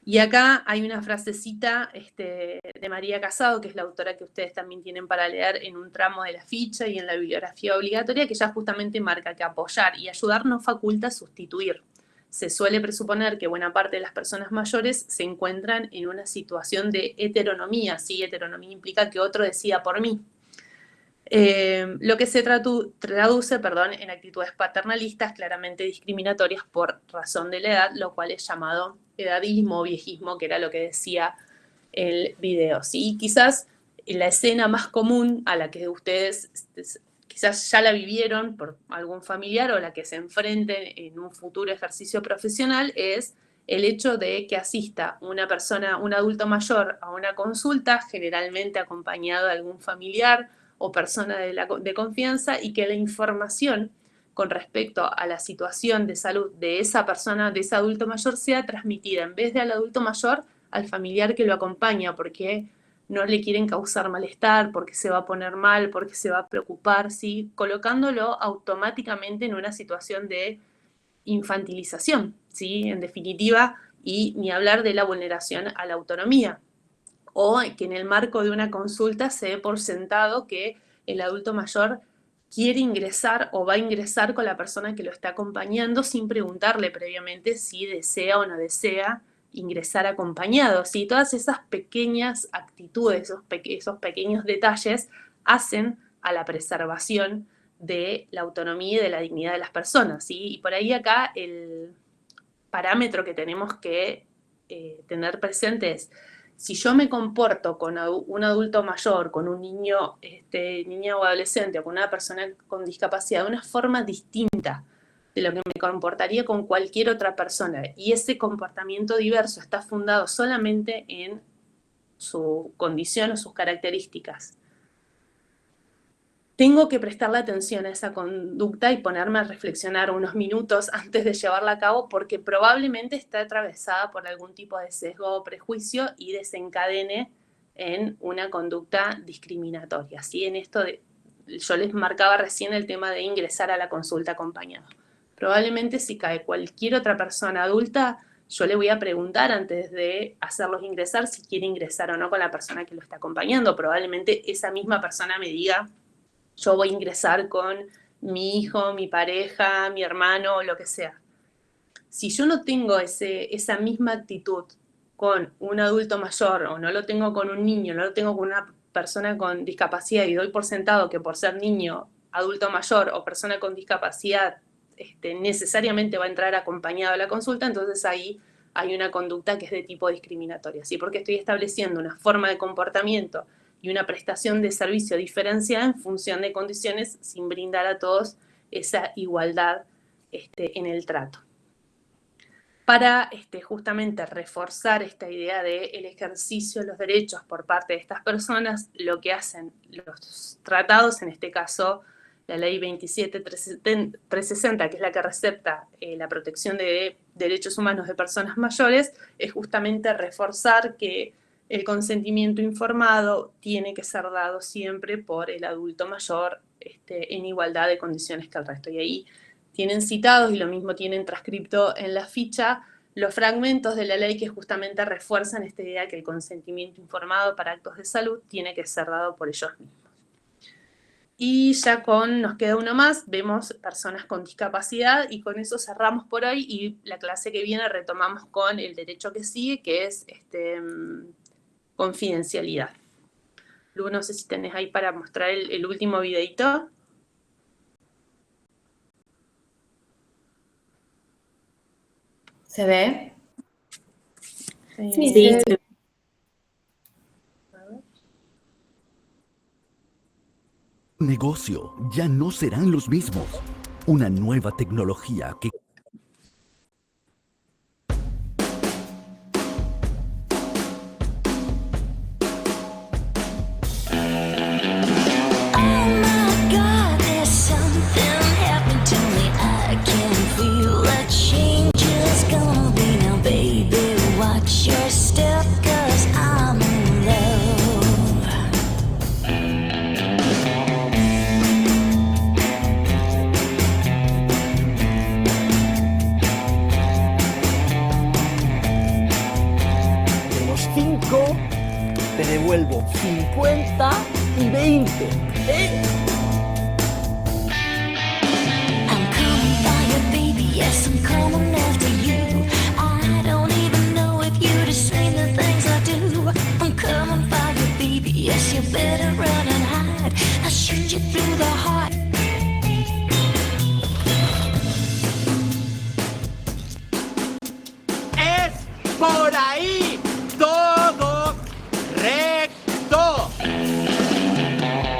Y acá hay una frasecita de María Casado, que es la autora que ustedes también tienen para leer en un tramo de la ficha y en la bibliografía obligatoria, que ya justamente marca que apoyar y ayudar no faculta sustituir. Se suele presuponer que buena parte de las personas mayores se encuentran en una situación de heteronomía, ¿sí? Heteronomía implica que otro decida por mí. Lo que se traduce en actitudes paternalistas claramente discriminatorias por razón de la edad, lo cual es llamado edadismo o viejismo, que era lo que decía el video, ¿sí? Quizás la escena más común a la que ustedes quizás ya la vivieron por algún familiar o la que se enfrenten en un futuro ejercicio profesional es el hecho de que asista una persona, un adulto mayor, a una consulta, generalmente acompañado de algún familiar o persona de confianza, y que la información con respecto a la situación de salud de esa persona, de ese adulto mayor, sea transmitida en vez de al adulto mayor, al familiar que lo acompaña, porque no le quieren causar malestar, porque se va a poner mal, porque se va a preocupar, ¿sí? Colocándolo automáticamente en una situación de infantilización, ¿sí? En definitiva, y ni hablar de la vulneración a la autonomía. O que en el marco de una consulta se dé por sentado que el adulto mayor quiere ingresar o va a ingresar con la persona que lo está acompañando sin preguntarle previamente si desea o no desea ingresar acompañado, ¿sí? Todas esas pequeñas actitudes, esos pequeños detalles hacen a la preservación de la autonomía y de la dignidad de las personas, ¿sí? Y por ahí acá el parámetro que tenemos que tener presente es: si yo me comporto con un adulto mayor, con un niño, niña o adolescente, o con una persona con discapacidad, de una forma distinta de lo que me comportaría con cualquier otra persona, y ese comportamiento diverso está fundado solamente en su condición o sus características, tengo que prestarle atención a esa conducta y ponerme a reflexionar unos minutos antes de llevarla a cabo, porque probablemente está atravesada por algún tipo de sesgo o prejuicio y desencadene en una conducta discriminatoria, ¿sí? En esto yo les marcaba recién el tema de ingresar a la consulta acompañado. Probablemente si cae cualquier otra persona adulta, yo le voy a preguntar antes de hacerlos ingresar si quiere ingresar o no con la persona que lo está acompañando. Probablemente esa misma persona me diga: yo voy a ingresar con mi hijo, mi pareja, mi hermano, o lo que sea. Si yo no tengo esa misma actitud con un adulto mayor, o no lo tengo con un niño, no lo tengo con una persona con discapacidad, y doy por sentado que por ser niño, adulto mayor o persona con discapacidad, necesariamente va a entrar acompañado a la consulta, entonces ahí hay una conducta que es de tipo discriminatoria, ¿sí? Porque estoy estableciendo una forma de comportamiento y una prestación de servicio diferenciada en función de condiciones sin brindar a todos esa igualdad en el trato. Para justamente reforzar esta idea del ejercicio de los derechos por parte de estas personas, lo que hacen los tratados, en este caso la ley 27.360, que es la que recepta la protección de derechos humanos de personas mayores, es justamente reforzar que el consentimiento informado tiene que ser dado siempre por el adulto mayor en igualdad de condiciones que el resto. Y ahí tienen citados, y lo mismo tienen transcripto en la ficha, los fragmentos de la ley que justamente refuerzan esta idea que el consentimiento informado para actos de salud tiene que ser dado por ellos mismos. Y ya nos queda uno más, vemos personas con discapacidad, y con eso cerramos por hoy, y la clase que viene retomamos con el derecho que sigue, que es confidencialidad. Lu, no sé si tenés ahí para mostrar el último videito. ¿Se ve? Sí, sí. Negocio ya no serán los mismos. Una nueva tecnología que te devuelvo 50 y 20. ¿Eh? I'm coming by you, baby, yes, I'm coming after you. I don't even know if you just say the things I do. I'm coming by you, baby, yes, you better run and hide. I'll shoot you through the heart. Es por ahí todo recto.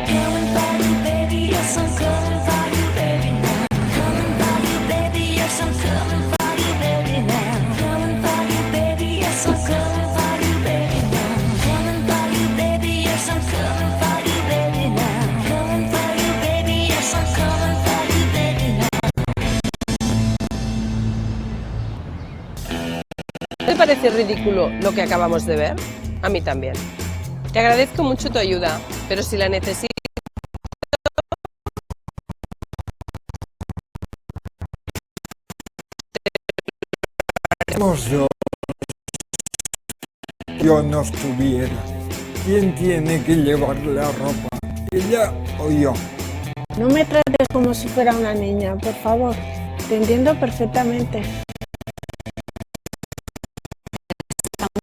Coming by you, baby, yes, I'm coming by you, baby, now. Coming by you, baby, yes, I'm coming by you, baby, now. Coming by you, baby, yes, I'm coming by you, baby, now. Coming by you, baby, yes, I'm coming by you, baby, now. Coming by you, baby, yes, I'm coming by you, baby, now. ¿Te parece ridículo lo que acabamos de ver? A mí también. Te agradezco mucho tu ayuda, pero si la necesitas... Yo no estuviera. ¿Quién tiene que llevar la ropa? ¿Ella o yo? No me trates como si fuera una niña, por favor. Te entiendo perfectamente.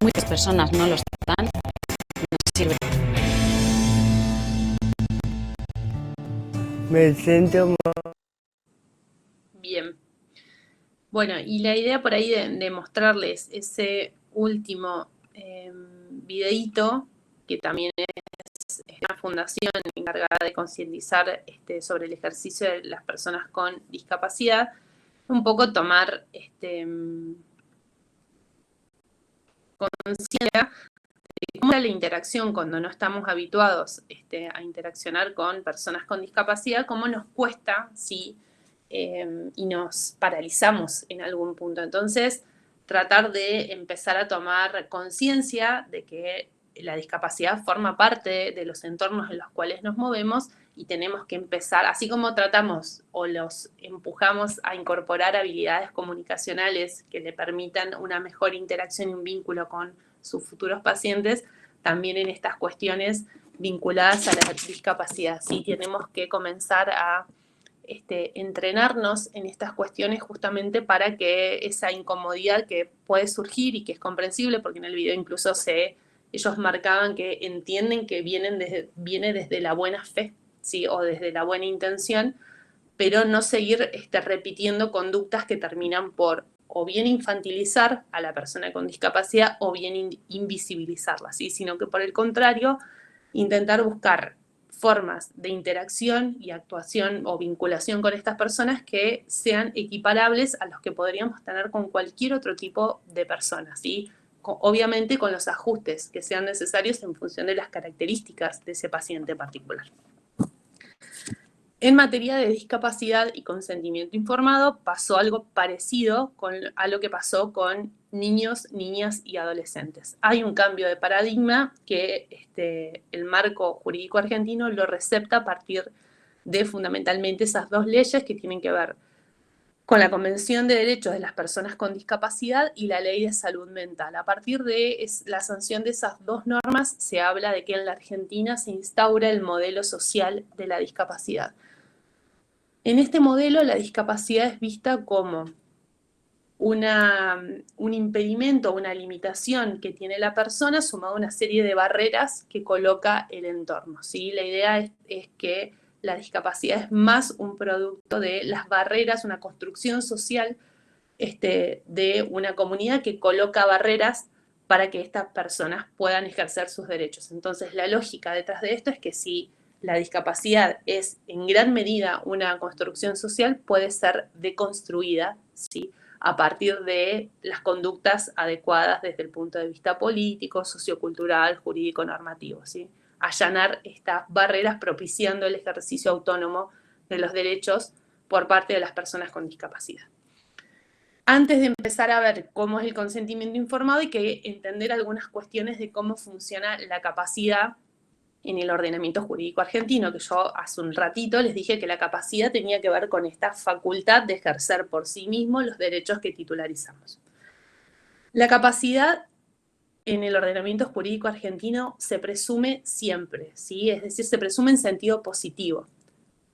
Muchas personas no lo están, no sirve. Me siento mal. Bien. Bueno, y la idea por ahí de mostrarles ese último videíto, que también es una fundación encargada de concientizar sobre el ejercicio de las personas con discapacidad, un poco tomar conciencia de cómo es la interacción cuando no estamos habituados a interaccionar con personas con discapacidad, cómo nos cuesta, sí, y nos paralizamos en algún punto. Entonces, tratar de empezar a tomar conciencia de que la discapacidad forma parte de los entornos en los cuales nos movemos y tenemos que empezar, así como tratamos o los empujamos a incorporar habilidades comunicacionales que le permitan una mejor interacción y un vínculo con sus futuros pacientes, también en estas cuestiones vinculadas a la discapacidad. Sí, tenemos que comenzar a entrenarnos en estas cuestiones justamente para que esa incomodidad que puede surgir y que es comprensible, porque en el video incluso ellos marcaban que entienden que viene desde la buena fe, ¿sí? O desde la buena intención, pero no seguir repitiendo conductas que terminan por o bien infantilizar a la persona con discapacidad o bien invisibilizarla, ¿sí? Sino que por el contrario, intentar buscar formas de interacción y actuación o vinculación con estas personas que sean equiparables a los que podríamos tener con cualquier otro tipo de personas, ¿sí? Obviamente con los ajustes que sean necesarios en función de las características de ese paciente particular. En materia de discapacidad y consentimiento informado, pasó algo parecido a lo que pasó con niños, niñas y adolescentes. Hay un cambio de paradigma que el marco jurídico argentino lo recepta a partir de fundamentalmente esas dos leyes que tienen que ver con la Convención de Derechos de las Personas con Discapacidad y la Ley de Salud Mental. A partir de la sanción de esas dos normas, se habla de que en la Argentina se instaura el modelo social de la discapacidad. En este modelo, la discapacidad es vista como un impedimento, una limitación que tiene la persona sumado a una serie de barreras que coloca el entorno, ¿sí? La idea es que la discapacidad es más un producto de las barreras, una construcción social de una comunidad que coloca barreras para que estas personas puedan ejercer sus derechos. Entonces, la lógica detrás de esto es que si la discapacidad es en gran medida una construcción social, puede ser deconstruida, ¿sí? A partir de las conductas adecuadas desde el punto de vista político, sociocultural, jurídico, normativo, ¿sí? Allanar estas barreras propiciando el ejercicio autónomo de los derechos por parte de las personas con discapacidad. Antes de empezar a ver cómo es el consentimiento informado, hay que entender algunas cuestiones de cómo funciona la capacidad en el ordenamiento jurídico argentino, que yo hace un ratito les dije que la capacidad tenía que ver con esta facultad de ejercer por sí mismo los derechos que titularizamos. La capacidad en el ordenamiento jurídico argentino se presume siempre, ¿sí? Es decir, se presume en sentido positivo.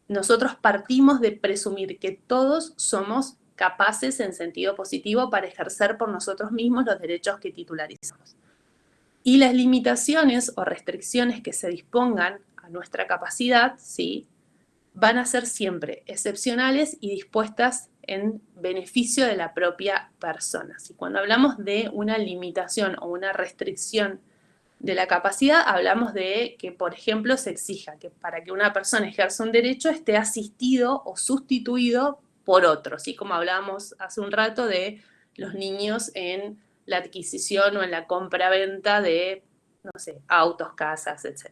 Nosotros partimos de presumir que todos somos capaces en sentido positivo para ejercer por nosotros mismos los derechos que titularizamos. Y las limitaciones o restricciones que se dispongan a nuestra capacidad, ¿sí? Van a ser siempre excepcionales y dispuestas en beneficio de la propia persona. ¿Sí? Cuando hablamos de una limitación o una restricción de la capacidad, hablamos de que, por ejemplo, se exija que para que una persona ejerza un derecho esté asistido o sustituido por otro, ¿sí? Como hablábamos hace un rato de los niños en la adquisición o en la compra-venta de, no sé, autos, casas, etc.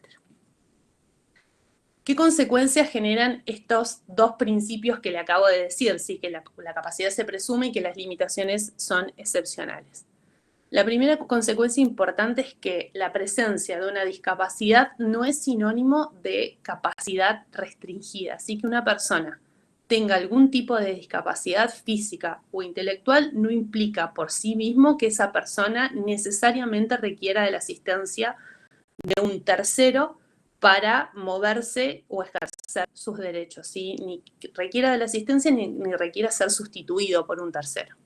¿Qué consecuencias generan estos dos principios que le acabo de decir? ¿Sí? Que la capacidad se presume y que las limitaciones son excepcionales. La primera consecuencia importante es que la presencia de una discapacidad no es sinónimo de capacidad restringida. Así que una persona tenga algún tipo de discapacidad física o intelectual no implica por sí mismo que esa persona necesariamente requiera de la asistencia de un tercero para moverse o ejercer sus derechos, ¿sí? Ni requiera de la asistencia ni requiera ser sustituido por un tercero.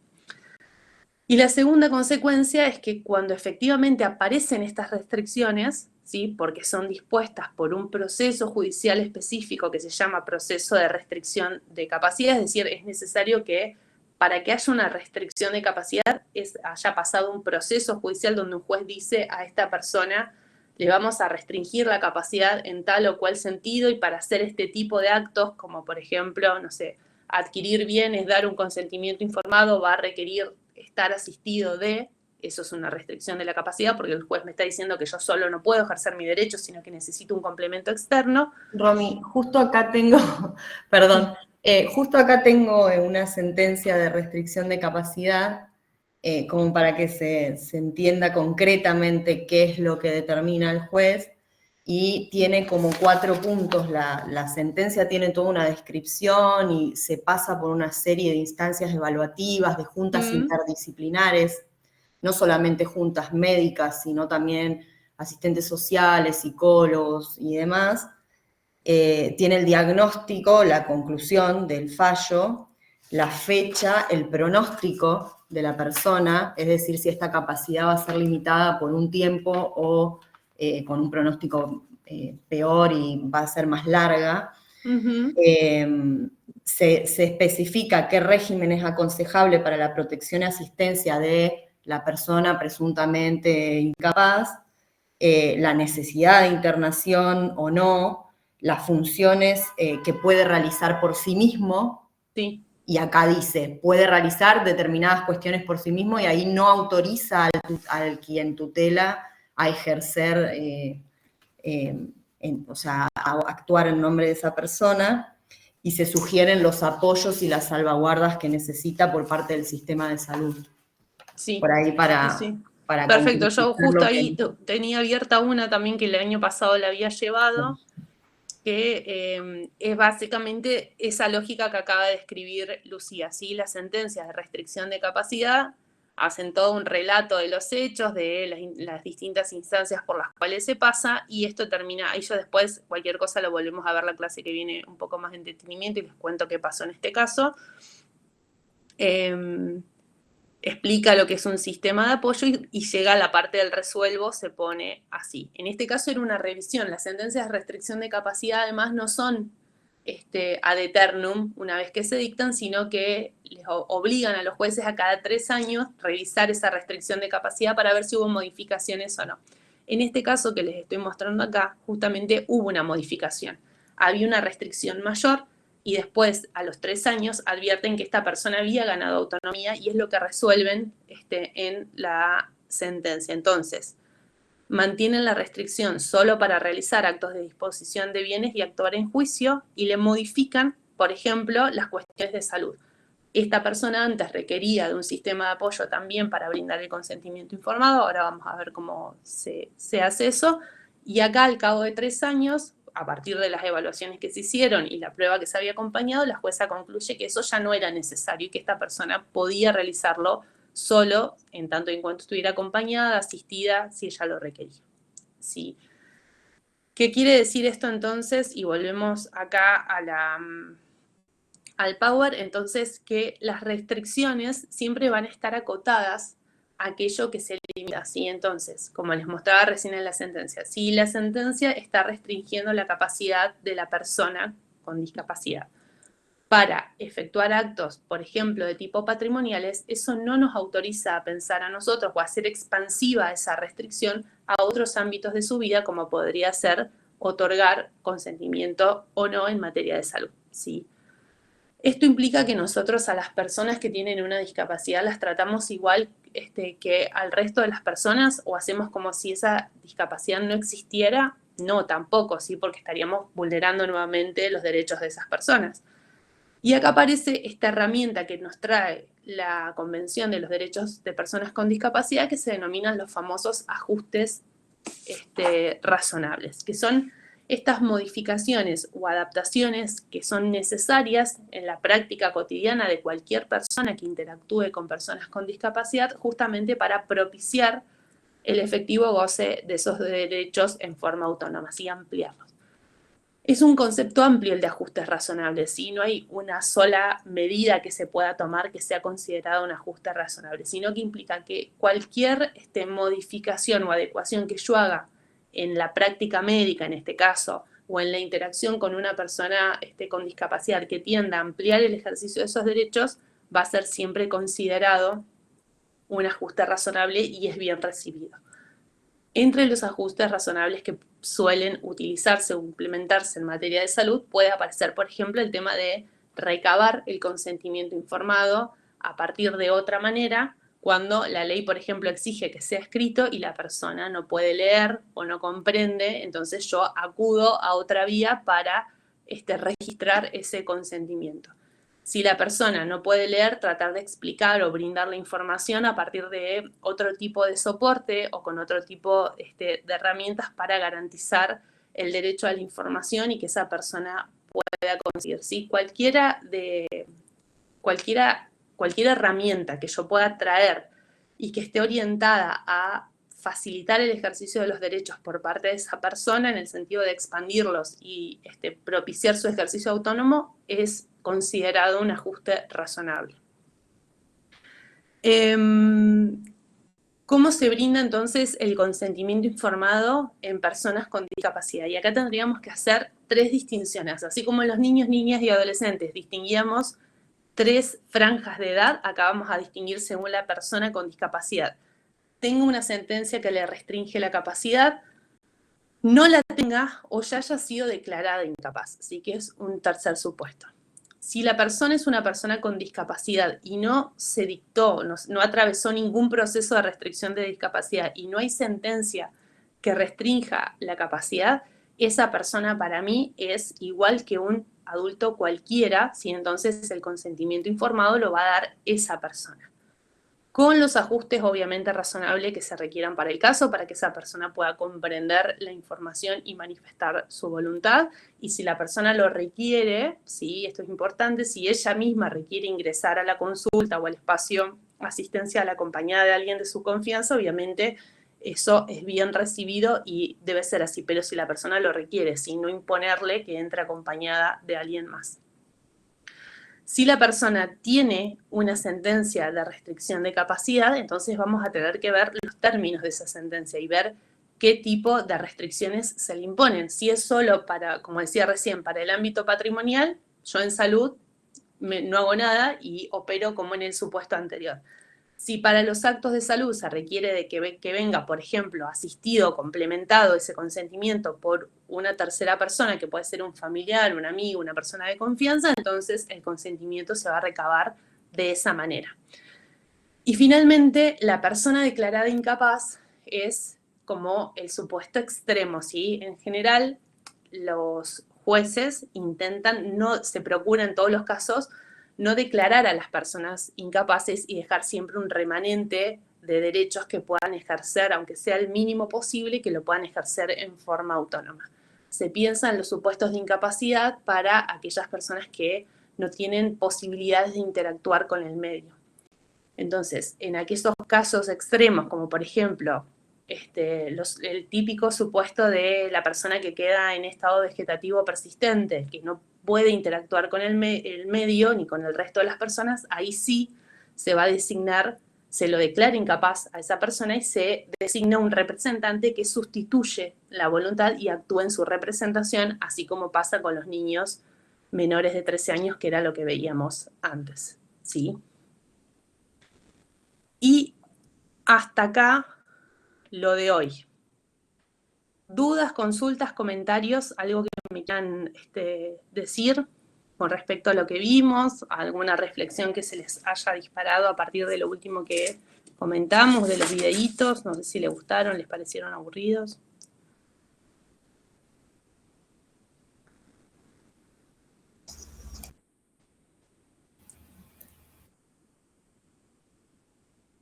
Y la segunda consecuencia es que cuando efectivamente aparecen estas restricciones, ¿sí? Porque son dispuestas por un proceso judicial específico que se llama proceso de restricción de capacidad, es decir, es necesario que para que haya una restricción de capacidad haya pasado un proceso judicial donde un juez dice a esta persona le vamos a restringir la capacidad en tal o cual sentido y para hacer este tipo de actos, como por ejemplo, no sé, adquirir bienes, dar un consentimiento informado, va a requerir estar asistido de, eso es una restricción de la capacidad porque el juez me está diciendo que yo solo no puedo ejercer mi derecho, sino que necesito un complemento externo. Romy, justo acá tengo, perdón, justo acá tengo una sentencia de restricción de capacidad, como para que se entienda concretamente qué es lo que determina el juez, y tiene como 4 puntos, la sentencia tiene toda una descripción y se pasa por una serie de instancias evaluativas, de juntas interdisciplinares, no solamente juntas médicas, sino también asistentes sociales, psicólogos y demás. Tiene el diagnóstico, la conclusión del fallo, la fecha, el pronóstico de la persona, es decir, si esta capacidad va a ser limitada por un tiempo o con un pronóstico peor y va a ser más larga. Se especifica qué régimen es aconsejable para la protección y asistencia de la persona presuntamente incapaz, la necesidad de internación o no, las funciones que puede realizar por sí mismo. Sí. Y acá dice, puede realizar determinadas cuestiones por sí mismo y ahí no autoriza al quien tutela a ejercer, o sea, a actuar en nombre de esa persona, y se sugieren los apoyos y las salvaguardas que necesita por parte del sistema de salud. Sí. Por ahí para Perfecto, yo justo lo ahí tenía abierta una también que el año pasado la había llevado, que es básicamente esa lógica que acaba de describir Lucía, ¿sí? Las sentencias de restricción de capacidad hacen todo un relato de los hechos, de las distintas instancias por las cuales se pasa, y esto termina, ahí yo después, cualquier cosa lo volvemos a ver la clase que viene un poco más de entretenimiento y les cuento qué pasó en este caso. Explica lo que es un sistema de apoyo y llega a la parte del resuelvo, se pone así. En este caso era una revisión. Las sentencias de restricción de capacidad además no son ad eternum una vez que se dictan, sino que les obligan a los jueces a cada 3 años revisar esa restricción de capacidad para ver si hubo modificaciones o no. En este caso que les estoy mostrando acá, justamente hubo una modificación. Había una restricción mayor, y después, a los 3 años, advierten que esta persona había ganado autonomía y es lo que resuelven en la sentencia. Entonces, mantienen la restricción solo para realizar actos de disposición de bienes y actuar en juicio y le modifican, por ejemplo, las cuestiones de salud. Esta persona antes requería de un sistema de apoyo también para brindar el consentimiento informado, ahora vamos a ver cómo se hace eso, y acá al cabo de 3 años, a partir de las evaluaciones que se hicieron y la prueba que se había acompañado, la jueza concluye que eso ya no era necesario y que esta persona podía realizarlo solo en tanto y en cuanto estuviera acompañada, asistida, si ella lo requería. Sí. ¿Qué quiere decir esto entonces? Y volvemos acá al Power, entonces que las restricciones siempre van a estar acotadas a aquello que se limita, ¿sí? Entonces, como les mostraba recién en la sentencia, si la sentencia está restringiendo la capacidad de la persona con discapacidad para efectuar actos, por ejemplo, de tipo patrimoniales, eso no nos autoriza a pensar a nosotros o a hacer expansiva esa restricción a otros ámbitos de su vida, como podría ser otorgar consentimiento o no en materia de salud, ¿sí? Esto implica que nosotros a las personas que tienen una discapacidad las tratamos igual que al resto de las personas, o hacemos como si esa discapacidad no existiera. No, tampoco, ¿sí? Porque estaríamos vulnerando nuevamente los derechos de esas personas. Y acá aparece esta herramienta que nos trae la Convención de los Derechos de Personas con Discapacidad, que se denominan los famosos ajustes razonables, que son estas modificaciones o adaptaciones que son necesarias en la práctica cotidiana de cualquier persona que interactúe con personas con discapacidad, justamente para propiciar el efectivo goce de esos derechos en forma autónoma y ampliarlos. Es un concepto amplio el de ajustes razonables, ¿sí? No hay una sola medida que se pueda tomar que sea considerada un ajuste razonable, sino que implica que cualquier modificación o adecuación que yo haga en la práctica médica, en este caso, o en la interacción con una persona con discapacidad que tienda a ampliar el ejercicio de esos derechos, va a ser siempre considerado un ajuste razonable y es bien recibido. Entre los ajustes razonables que suelen utilizarse o implementarse en materia de salud puede aparecer, por ejemplo, el tema de recabar el consentimiento informado a partir de otra manera, cuando la ley, por ejemplo, exige que sea escrito y la persona no puede leer o no comprende, entonces yo acudo a otra vía para registrar ese consentimiento. Si la persona no puede leer, tratar de explicar o brindar la información a partir de otro tipo de soporte o con otro tipo de herramientas para garantizar el derecho a la información y que esa persona pueda conseguir. ¿Sí? Cualquier herramienta que yo pueda traer y que esté orientada a facilitar el ejercicio de los derechos por parte de esa persona en el sentido de expandirlos y propiciar su ejercicio autónomo es considerado un ajuste razonable. ¿Cómo se brinda entonces el consentimiento informado en personas con discapacidad? Y acá tendríamos que hacer 3 distinciones. Así como los niños, niñas y adolescentes distinguíamos 3 franjas de edad, acá vamos a distinguir según la persona con discapacidad. Tenga una sentencia que le restringe la capacidad, no la tenga o ya haya sido declarada incapaz. Así que es un tercer supuesto. Si la persona es una persona con discapacidad y no se dictó, no atravesó ningún proceso de restricción de discapacidad y no hay sentencia que restrinja la capacidad, esa persona para mí es igual que un adulto cualquiera, si entonces el consentimiento informado lo va a dar esa persona. Con los ajustes obviamente razonables que se requieran para el caso, para que esa persona pueda comprender la información y manifestar su voluntad. Y si la persona lo requiere, sí, esto es importante, si ella misma requiere ingresar a la consulta o al espacio asistencial acompañada de alguien de su confianza, obviamente eso es bien recibido y debe ser así, pero si la persona lo requiere, sin no imponerle que entre acompañada de alguien más. Si la persona tiene una sentencia de restricción de capacidad, entonces vamos a tener que ver los términos de esa sentencia y ver qué tipo de restricciones se le imponen. Si es solo para, como decía recién, para el ámbito patrimonial, yo en salud no hago nada y opero como en el supuesto anterior. Si para los actos de salud se requiere de que venga, por ejemplo, asistido, complementado ese consentimiento por una tercera persona, que puede ser un familiar, un amigo, una persona de confianza, entonces el consentimiento se va a recabar de esa manera. Y finalmente, la persona declarada incapaz es como el supuesto extremo, ¿sí? En general, los jueces se procuran en todos los casos no declarar a las personas incapaces y dejar siempre un remanente de derechos que puedan ejercer, aunque sea el mínimo posible, que lo puedan ejercer en forma autónoma. Se piensa en los supuestos de incapacidad para aquellas personas que no tienen posibilidades de interactuar con el medio. Entonces, en aquellos casos extremos, como por ejemplo, el típico supuesto de la persona que queda en estado vegetativo persistente, que no puede interactuar con el medio ni con el resto de las personas, ahí sí se va a designar, se lo declara incapaz a esa persona y se designa un representante que sustituye la voluntad y actúa en su representación, así como pasa con los niños menores de 13 años, que era lo que veíamos antes, ¿sí? Y hasta acá lo de hoy. ¿Dudas, consultas, comentarios? ¿Algo que me quieran decir con respecto a lo que vimos? ¿Alguna reflexión que se les haya disparado a partir de lo último que comentamos, de los videitos? No sé si les gustaron, les parecieron aburridos.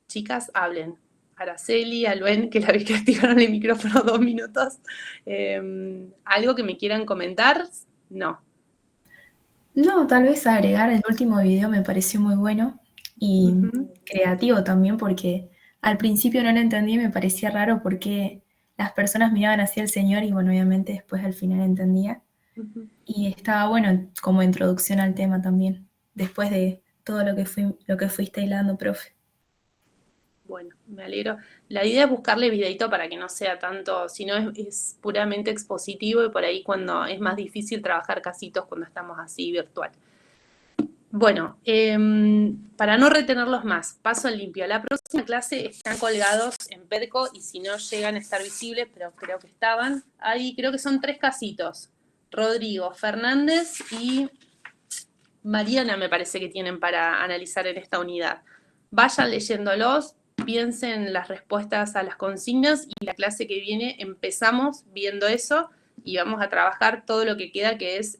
Chicas, hablen. Araceli, Aluen, que la vi que activaron el micrófono 2 minutos. ¿Algo que me quieran comentar? No. No, tal vez agregar el último video me pareció muy bueno y creativo también, porque al principio no lo entendí y me parecía raro porque las personas miraban hacia el Señor y bueno, obviamente después al final entendía. Y estaba bueno como introducción al tema también, después de todo lo que fuiste hilando, profe. Bueno, me alegro. La idea es buscarle videito para que no sea tanto, si no es puramente expositivo y por ahí cuando es más difícil trabajar casitos cuando estamos así virtual. Bueno, para no retenerlos más, paso en limpio. La próxima clase están colgados en Perco y si no llegan a estar visibles, pero creo que estaban, ahí creo que son 3 casitos. Rodrigo, Fernández y Mariana me parece que tienen para analizar en esta unidad. Vayan leyéndolos. Piensen las respuestas a las consignas y la clase que viene empezamos viendo eso y vamos a trabajar todo lo que queda, que es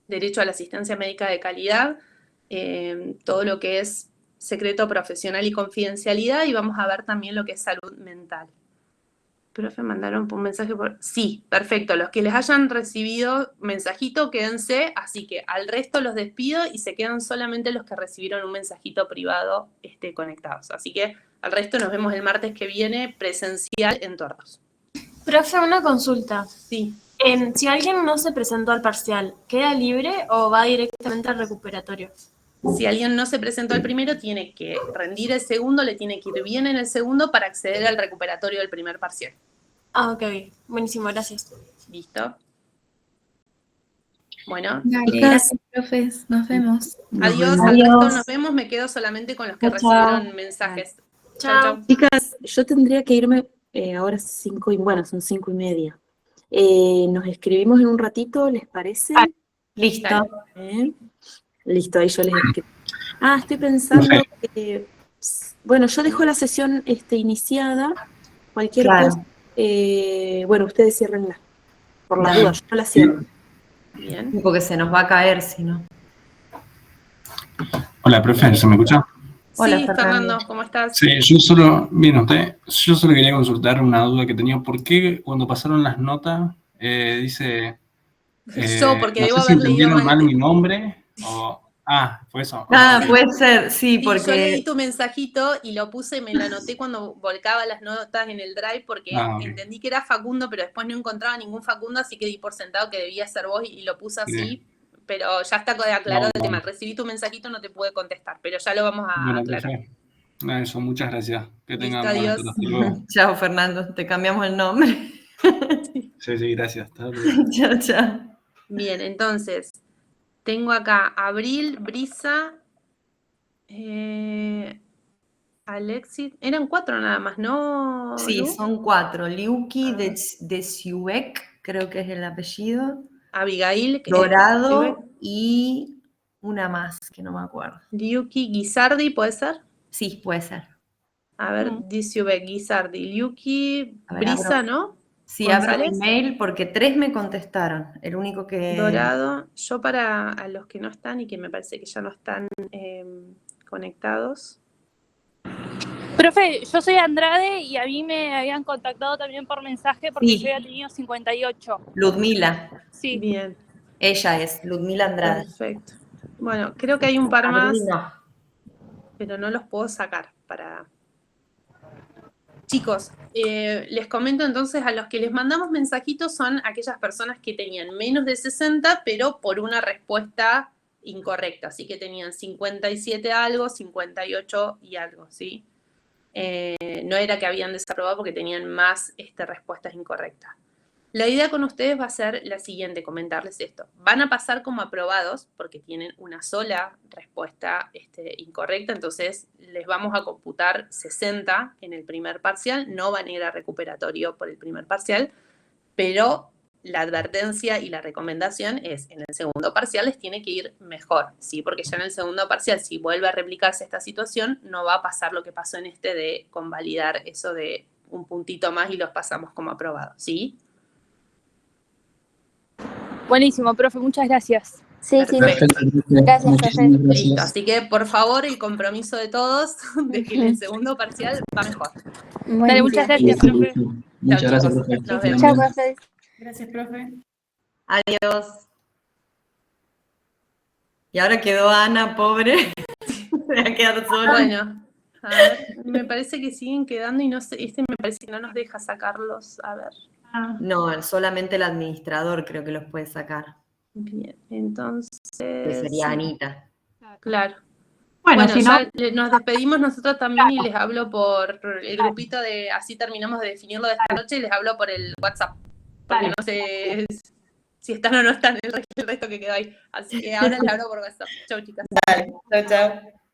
derecho a la asistencia médica de calidad, todo lo que es secreto profesional y confidencialidad, y vamos a ver también lo que es salud mental. Profe, mandaron un mensaje por... Sí, perfecto. Los que les hayan recibido mensajito, quédense. Así que al resto los despido y se quedan solamente los que recibieron un mensajito privado conectados. Así que al resto nos vemos el martes que viene presencial en Tordos. Profe, una consulta. Sí. Si alguien no se presentó al parcial, ¿queda libre o va directamente al recuperatorio? Si alguien no se presentó al primero, tiene que rendir el segundo, le tiene que ir bien en el segundo para acceder al recuperatorio del primer parcial. Ah, ok. Buenísimo, gracias. ¿Listo? Bueno, Dale, gracias, profes. Nos vemos. adiós, al resto nos vemos, me quedo solamente con los que Chao, chao. recibieron mensajes. Chao, chao. Chicas, yo tendría que irme ahora 5:00 son 5:30. Nos escribimos en un ratito, ¿les parece? Listo. Listo, ahí yo les escribo. Estoy pensando que, bueno, yo dejo la sesión iniciada, cualquier Claro. cosa. Bueno, ustedes ciérrenla. Por las Dale. dudas, yo la cierro. Bien. Porque se nos va a caer, si no. Hola, profe, ¿se me escucha? Hola, Sí, Fernando. Fernando, ¿cómo estás? Sí, yo solo quería consultar una duda que tenía. ¿Por qué cuando pasaron las notas dice, Yo, porque no debo sé si haber leído entendieron mal mal. mi nombre o... fue eso. Puede ser, sí, Sí, yo leí porque... tu mensajito y lo puse, me lo anoté cuando volcaba las notas en el Drive porque Ok. entendí que era Facundo, pero después no encontraba ningún Facundo, así que di por sentado que debía ser vos y lo puse así, pero ya está aclarado el tema. Recibí tu mensajito, no te pude contestar, pero ya lo vamos a Bueno, aclarar. perfecto. Eso, muchas gracias. Que tengan Listo, buena adiós. tarde. Hasta luego. Chao, Fernando, te cambiamos el nombre. Sí, gracias. Hasta luego. Chao, chao. Bien, entonces, tengo acá Abril, Brisa, Alexis, eran 4 nada más, ¿no? Sí, Lu? son 4. Liuki de Siuek, creo que es el apellido. Abigail, Dorado y una más, que no me acuerdo. Liuki, Guisardi, ¿puede ser? Sí, puede ser. A ver, dice Guisardi, Liuki, A ver, Brisa, abro. ¿no? Sí, abro el González, email porque 3 me contestaron. El único que... Dorado. Yo para a los que no están y que me parece que ya no están conectados. Profe, yo soy Andrade y a mí me habían contactado también por mensaje porque Sí. yo había tenido 58. Ludmila. Sí. Bien. Ella es Ludmila Andrade. Perfecto. Bueno, creo que hay un par más, Abril no. pero no los puedo sacar para... Chicos, les comento entonces, a los que les mandamos mensajitos son aquellas personas que tenían menos de 60, pero por una respuesta incorrecta. Así que tenían 57 algo, 58 y algo, ¿sí? No era que habían desaprobado porque tenían más respuestas incorrectas. La idea con ustedes va a ser la siguiente, comentarles esto. Van a pasar como aprobados porque tienen una sola respuesta incorrecta, entonces les vamos a computar 60 en el primer parcial, no van a ir a recuperatorio por el primer parcial, pero la advertencia y la recomendación es en el segundo parcial les tiene que ir mejor, ¿sí? Porque ya en el segundo parcial, si vuelve a replicarse esta situación, no va a pasar lo que pasó en de convalidar eso de un puntito más y los pasamos como aprobados, ¿sí? Buenísimo, profe, muchas gracias. Sí, Perfecto. Gracias, profe. Listo, así que por favor el compromiso de todos de que en el segundo parcial va mejor. Dale, muchas gracias, profe. Muchas gracias, profe. Nos vemos. Chao, profe. Gracias, profe. Adiós. Y ahora quedó Ana, pobre. Se va a quedar sola. Bueno, a ver, me parece que siguen quedando y no sé, me parece que no nos deja sacarlos. A ver. No, solamente el administrador creo que los puede sacar. Bien, entonces... Que sería Anita. Claro. Bueno, Bueno, si ya no- nos despedimos nosotros también y les hablo por el grupito de... Así terminamos de definirlo de esta noche y les hablo por el WhatsApp. Porque no sé si están o no están el resto que quedó ahí. Así que ahora les hablo por WhatsApp. Chau, chicas. Dale, chao, chao.